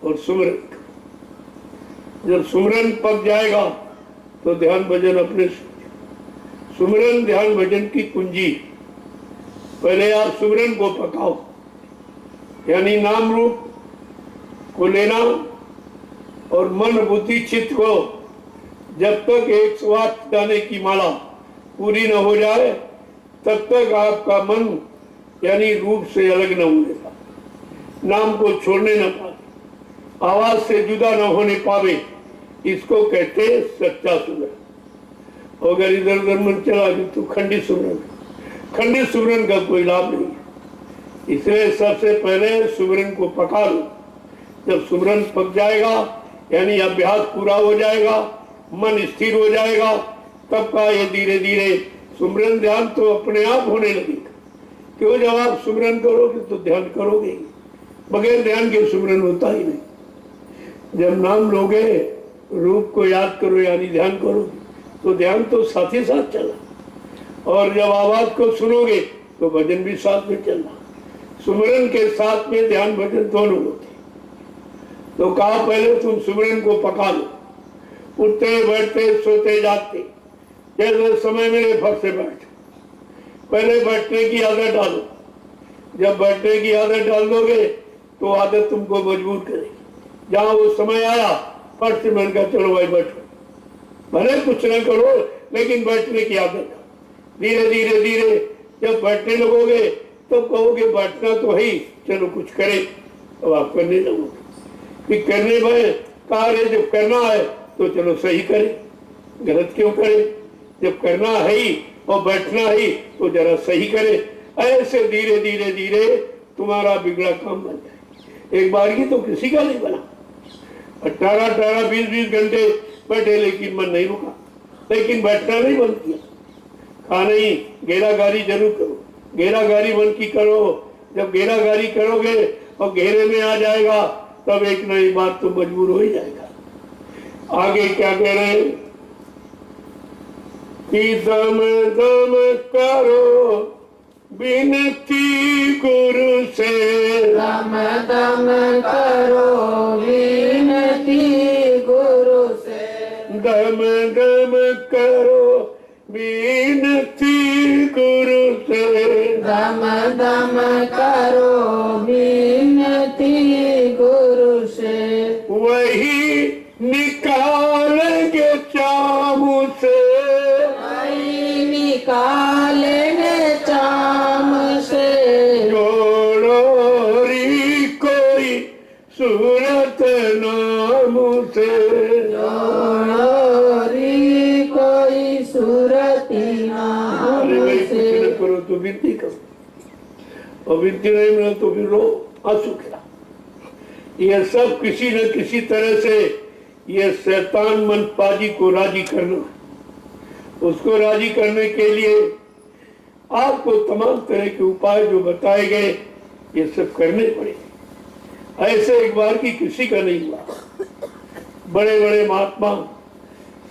और सुमरन। जब सुमरन पक जाएगा तो ध्यान भजन अपने सुमरन ध्यान भजन की कुंजी। पहले आप सुमरन को पकाओ, यानी नाम रूप को लेना और मन बुद्धि चित्त को जब तक 108 दाने की माला पूरी न हो जाए तब तक आपका मन यानी रूप से अलग न होने पाए, नाम को छोड़ने न पाए, आवाज से जुदा न होने पावे, इसको कहते हैं सच्चा सुमरन। अगर इधर उधर मन चला गया तो खंडित सुमरन, खंडित सुमरन का कोई लाभ नहीं है। इसलिए सबसे पहले सुमरन को पका लो। जब सुमरन पक जाएगा यानी अभ्यास पूरा हो जाएगा, मन स्थिर हो जाएगा, तब का ये धीरे धीरे सुमरन ध्यान तो अपने आप होने लगेगा। क्यों, जब आप सुमरन करोगे तो ध्यान करोगे ही, बगैर ध्यान के सुमरन होता ही नहीं। जब नाम लोगे, रूप को याद करो यानी ध्यान करोगे तो ध्यान तो साथ ही साथ चला, और जब आवाज को सुनोगे तो भजन भी साथ में चलना। सुमरन के साथ में ध्यान भजन दोनों होते। तो कहा पहले तुम सुमरन को पका लो, उठते बैठते सोते जागते जैसे समय मिले फट से बैठ। पहले बैठने की आदत डालो, जब बैठने की आदत डाल दोगे तो आदत तुमको मजबूर करेगी। जहाँ वो समय आया फट से मन का चलो भाई बैठो, भले कुछ न करो लेकिन बैठने की आदत। धीरे धीरे धीरे जब बैठने लगोगे तब कहोगे बैठना तो है ही, चलो कुछ करें, तो आप करने लगोगे। कि करने में कार्य जब करना है तो चलो सही करे, गलत क्यों करे? जब करना है ही और बैठना ही तो जरा सही करे। ऐसे धीरे धीरे धीरे तुम्हारा बिगड़ा काम बन जाए। एक बार की तो किसी का नहीं बना, 18-18, 20-20 घंटे बैठे लेकिन मन नहीं रुका, लेकिन बैठना नहीं बंद किया। कहा नहीं, घेरागारी जरूर करो, घेरागारी बन की करो। जब घेरागारी करोगे और घेरे में आ जाएगा तब एक नई बात तो मजबूर हो ही जाएगा। आगे क्या कह रहे हैं कि दम दम करो विनती गुरु से, दम दम करो विनती गुरु से, दम दम करो विनती गुरु से, दम दम करो विनती गुरु से, वही निकालेंगे चामू से, वही निकालेंगे चाम से, जोड़ोरी कोई सूरत नाम से, जोड़ोरी कोई सूरती नाम अरे भाई से। कुछ न करो तो विनती करो, और विनती नहीं मिले तो फिर रो, आंसू खिला। यह सब किसी न किसी तरह से यह शैतान मन पाजी को राजी करना, उसको राजी करने के लिए आपको तमाम तरह के उपाय जो बताए गए ये सब करने पड़े। ऐसे एक बार की किसी का नहीं हुआ। बड़े बड़े महात्मा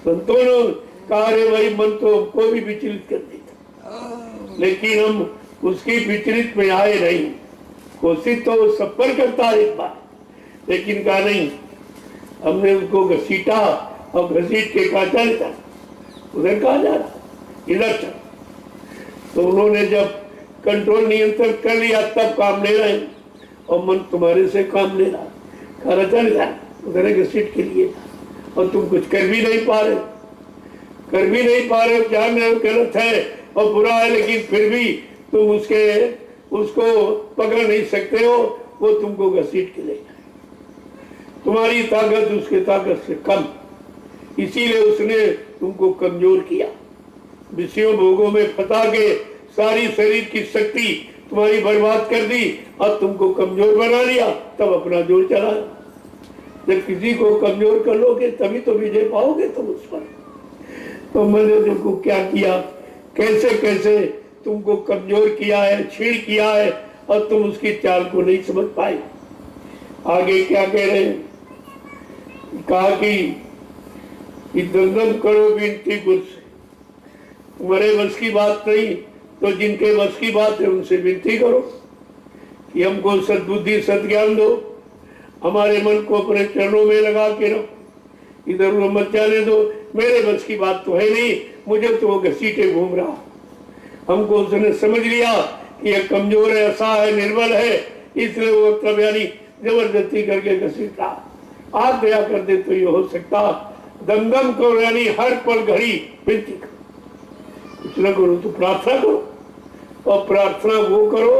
संतों ने कहा रे भाई मन तो हमको भी विचलित कर देता, लेकिन हम उसकी विचलित में आए नहीं। कोशिश तो सब पर करता है एक बार, लेकिन कहा नहीं, हमने उसको घसीटा और घसीट के कहा चल जा, उधर कहा जा रहा, इधर चल। तो उन्होंने जब कंट्रोल नियंत्रण कर लिया तब काम ले रहे हैं, और मन तुम्हारे से काम ले रहा। कहा चल जा उधर घसीट के लिए, और तुम कुछ कर भी नहीं पा रहे, कर भी नहीं पा रहे, जान रहे हो गलत है और बुरा है, लेकिन फिर भी तुम उसको पकड़ नहीं सकते हो, वो तुमको घसीट के ले जाए। तुम्हारी ताकत उसके ताकत से कम, इसीलिए उसने तुमको कमजोर किया। विषयों भोगों में फंसा के सारी शरीर की शक्ति तुम्हारी बर्बाद कर दी और तुमको कमजोर बना लिया, तब अपना जोर चला। जब किसी को कमजोर कर लोगे तभी तो विजय पाओगे तुम उस पर। तो मैंने तुमको क्या किया, कैसे कैसे तुमको कमजोर किया है, छीड़ किया है, और तुम उसकी चाल को नहीं समझ पाए। आगे क्या कह रहे हैं, कहा कि दंडन करो विनती गुरु से। तुम्हारे बस की बात नहीं तो जिनके बस की बात है उनसे विनती करो कि हमको सद्बुद्धि सद्ज्ञान दो, हमारे मन को अपने चरणों में लगा के रखो, इधर उधर मत जाने दो। मेरे बस की बात तो है नहीं, मुझे तो वो घसीटे घूम रहा। हमको उसने समझ लिया कि यह कमजोर है, असहाय है, निर्बल है, इसलिए वो मतलब यानी जबरदस्ती करके घसीट रहा। आप दया कर दे तो ये हो सकता। दमदम करो यानी हर पल घड़ी विनती करो, कुछ न करो तो प्रार्थना करो, और प्रार्थना वो करो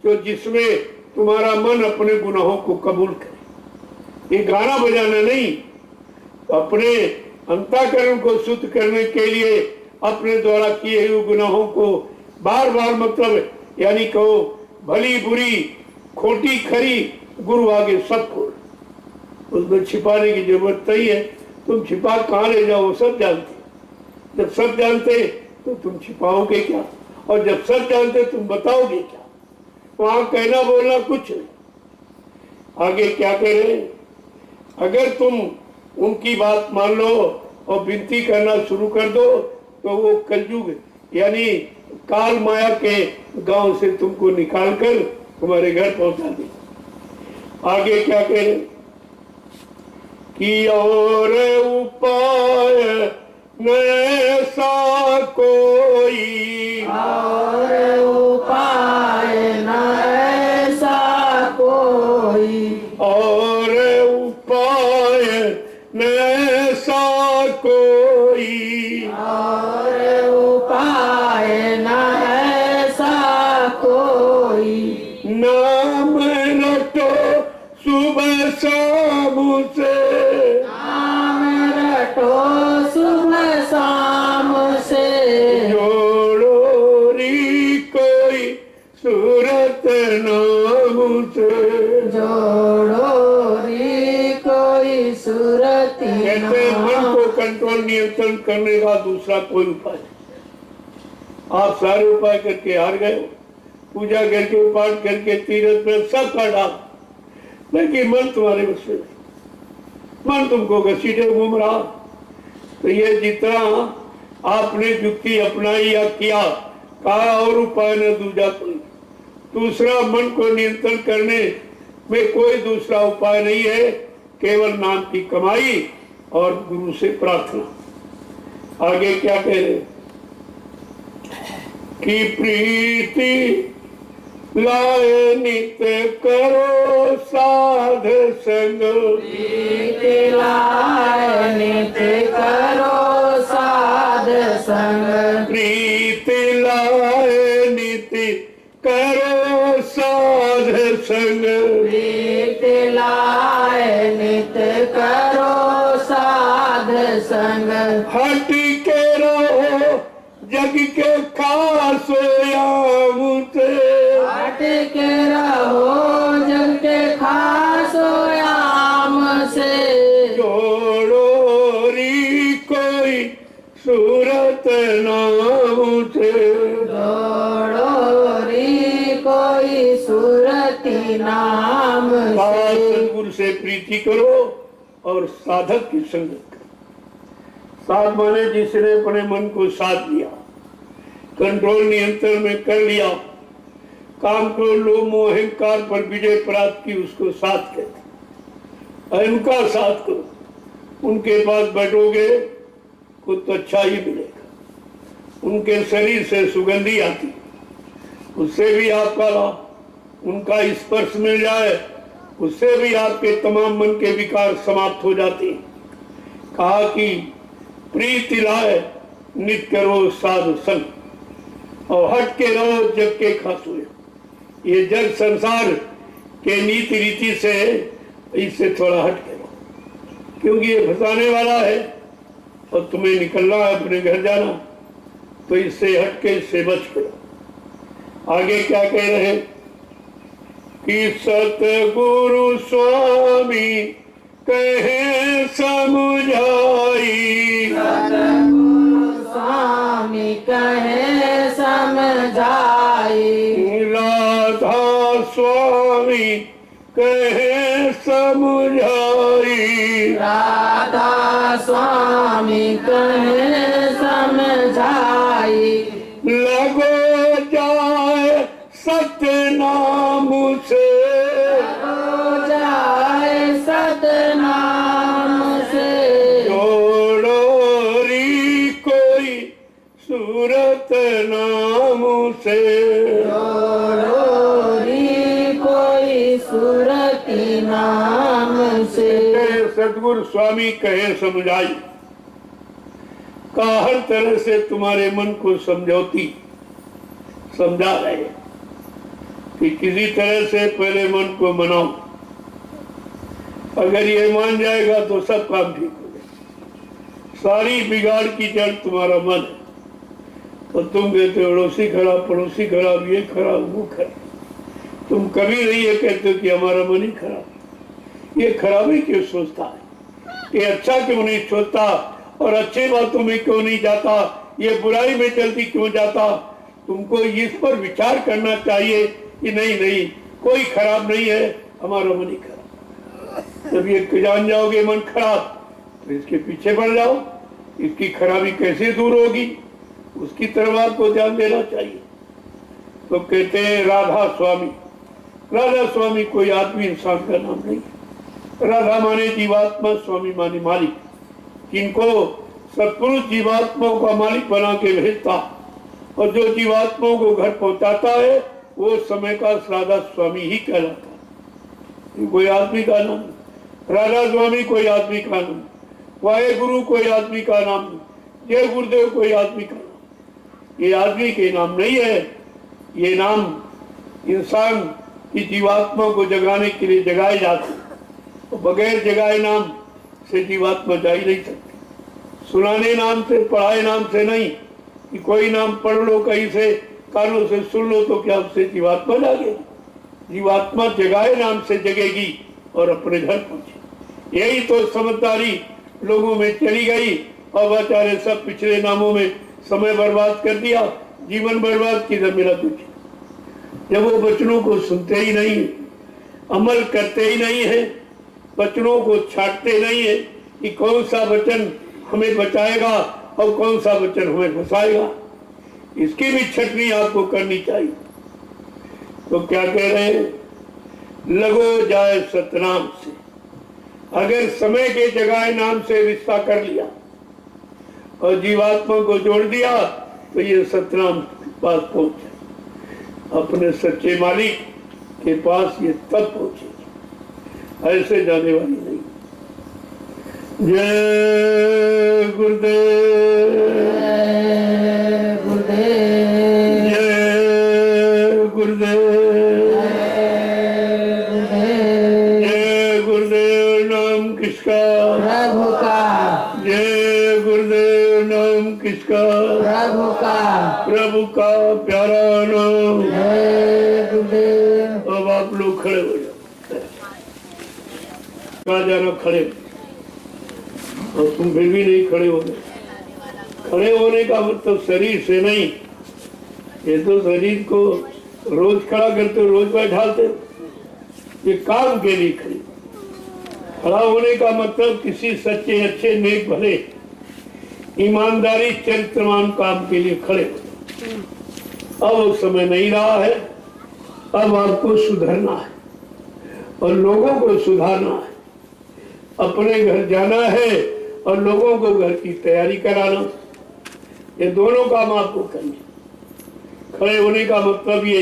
जो जिसमें तुम्हारा मन अपने गुनाहों को कबूल करे। ये गाना बजाना नहीं, अपने अंतःकरण को शुद्ध करने के लिए अपने द्वारा किए हुए गुनाहों को बार बार मतलब यानी कहो भली बुरी खोटी खरी गुरु आगे सब खोल, उसमें छिपाने की जरूरत नहीं है। तुम छिपा कहाँ ले जाओ वो सब जानते। जब सब जानते तो तुम छिपाओगे क्या, और जब सब जानते तुम बताओगे क्या। वहां कहना बोलना कुछ नहीं। आगे क्या कह रहे हैं, अगर तुम उनकी बात मान लो और विनती करना शुरू कर दो तो वो कलयुग यानी काल माया के गांव से तुमको निकाल कर तुम्हारे घर पहुंचा दे। आगे क्या कह रहे कि और उपाय न ऐसा कोई, और उपाय न ऐसा कोई, और उपाय न ऐसा कोई, और उपाय न ऐसा कोई, नाम रटो सुबह शाम नियंत्रण करने का दूसरा कोई उपाय नहीं। आप सारे उपाय करके हार गए हो, पूजा करके पाठ करके तीर्थ में सब कर डाल, लेकिन मन तुम्हारे बस में नहीं, मन तुमको घसीटे घूम रहा। तो ये जितना आपने युक्ति अपनाई या किया, कहा और उपाय न दूजा कोई दूसरा, मन को नियंत्रण करने में कोई दूसरा उपाय नहीं है, केवल नाम की कमाई और गुरु से प्रार्थना। आगे क्या कह रहे कि प्रीति लाए नित्य करो साध संग, प्रीति लाए नित्य करो साध संग, प्रीति लाए नित्य करो साध संग, प्रीति लाए नित्य करो साध संग, हट के रहो जग के खास यामुते, हट के रहो जग के खास याम से, जोड़ो री कोई सूरत नाम से, जोड़ो री कोई सूरती नाम से, सदगुरु से प्रीति करो और साधक की संगत करो। साध माने जिसने अपने मन को साध लिया, कंट्रोल नियंत्रण में कर लिया, काम को लोभ मोह अहंकार पर विजय प्राप्त की, उसको साथ कहते हैं। उनका साथ करो, उनके पास बैठोगे कुछ तो अच्छा ही मिलेगा। उनके शरीर से सुगंधी आती, उससे भी आपका लाभ, उनका स्पर्श मिल जाए उससे भी आपके तमाम मन के विकार समाप्त हो जाते हैं। कहा कि प्रीति लाए नित्य करो साधु संग और हट के रहो जग के खासुए। ये जग संसार के नीति रीति से इससे थोड़ा हट के रहो, क्योंकि ये फंसाने वाला है और तुम्हें निकलना है, अपने घर जाना, तो इससे हट के इससे बच करो। आगे क्या कह रहे हैं कि सतगुरु स्वामी कहे समझाई, सतगुरु स्वामी कहे समझाई, राधा स्वामी कहे समझाई, राधा स्वामी कहे समझाई, लगो जाए सतनाम से, हो जाए सतनाम से, जोड़ो री कोई सूरत नाम से, जोड़ो री कोई सूरती नाम से। सतगुरु स्वामी कहे समझाई का हर तरह से तुम्हारे मन को समझा रहे कि किसी तरह से पहले मन को मनाओ, अगर ये मान जाएगा तो सब काम ठीक हो जाएगा। सारी बिगाड़ की जड़ तुम्हारा मन है, और तुम कहते हो अड़ोसी खराब, पड़ोसी खराब, ये खराब, वो खराब। तुम कभी नहीं ये कहते हो कि हमारा मन ही खराब। ये खराबी क्यों सोचता है, ये अच्छा क्यों नहीं सोचता, और अच्छी बातों में क्यों नहीं जाता, ये बुराई में जल्दी क्यों जाता। तुमको इस पर विचार करना चाहिए कि नहीं कोई खराब नहीं है, हमारा मन ही खराब। जब ये जान जाओगे मन खराब, तो इसके पीछे बढ़ जाओ, इसकी खराबी कैसे दूर होगी उसकी तरफ आपको ध्यान देना चाहिए। तो कहते हैं राधा स्वामी, राधा स्वामी कोई आदमी इंसान का नाम नहीं है। राधा माने जीवात्मा, स्वामी माने मालिक, जिनको सत्पुरुष जीवात्माओं का मालिक बना के भेजता और जो जीवात्माओं को घर पहुंचाता है वो समय का राधा स्वामी ही कहलाता है। कोई आदमी का नाम, राधा स्वामी कोई आदमी का नाम, वाहे गुरु कोई आदमी का नाम, जय गुरुदेव कोई आदमी का नाम। ये आदमी के नाम नहीं है, ये नाम इंसान की जीवात्मा को जगाने के लिए जगाए जाते हैं। तो बगैर जगाए नाम से जीवात्मा जा ही नहीं सकती। सुनाने नाम से, पढ़ाए नाम से नहीं, कि कोई नाम पढ़ लो कहीं से, कानों से सुन लो, तो क्या उससे जीवात्मा जागेगी। जीवात्मा जगाए नाम से जगेगी और अपने घर पहुंचे। यही तो समझदारी लोगों में चली गई और बेचारे सब पिछले नामों में समय बर्बाद कर दिया, जीवन बर्बाद किधर मेरा कुछ। जब वो वचनों को सुनते ही नहीं, अमल करते ही नहीं है, वचनों को छाटते नहीं है कि कौन सा वचन हमें बचाएगा और कौन सा वचन हमें फंसाएगा, इसकी भी छटनी आपको करनी चाहिए। तो क्या कह रहे हैं, लगो जाए सतनाम से। अगर समय के जगह नाम से रिश्ता कर लिया और जीवात्मा को जोड़ दिया तो ये सतनाम के पास पहुंचे, अपने सच्चे मालिक के पास ये तब पहुंचेगी, ऐसे जाने वाली नहीं। जय गुरुदेव, जय गुरुदेव, जय गुरुदेव, जय गुरुदेव। नाम किसका? प्रभु का। जय गुरुदेव। नाम किसका? प्रभु का। प्रभु का प्यारा नाम। जय गुरुदेव। अब आप लोग खड़े हो जाओ, कहा जाना खड़े, और तुम फिर भी नहीं खड़े हो गए। खड़े होने का मतलब शरीर से नहीं, ये तो शरीर को रोज खड़ा करते हो, रोज बैठाते हो, ये काम के लिए खड़े। खड़ा होने का मतलब किसी सच्चे अच्छे नेक भले ईमानदारी चरित्रवान काम के लिए खड़े हो। अब वो समय नहीं रहा है, अब आपको सुधरना है और लोगों को सुधारना है, अपने घर जाना है और लोगों को घर की तैयारी कराना, ये दोनों काम आपको करने। खड़े होने का मतलब ये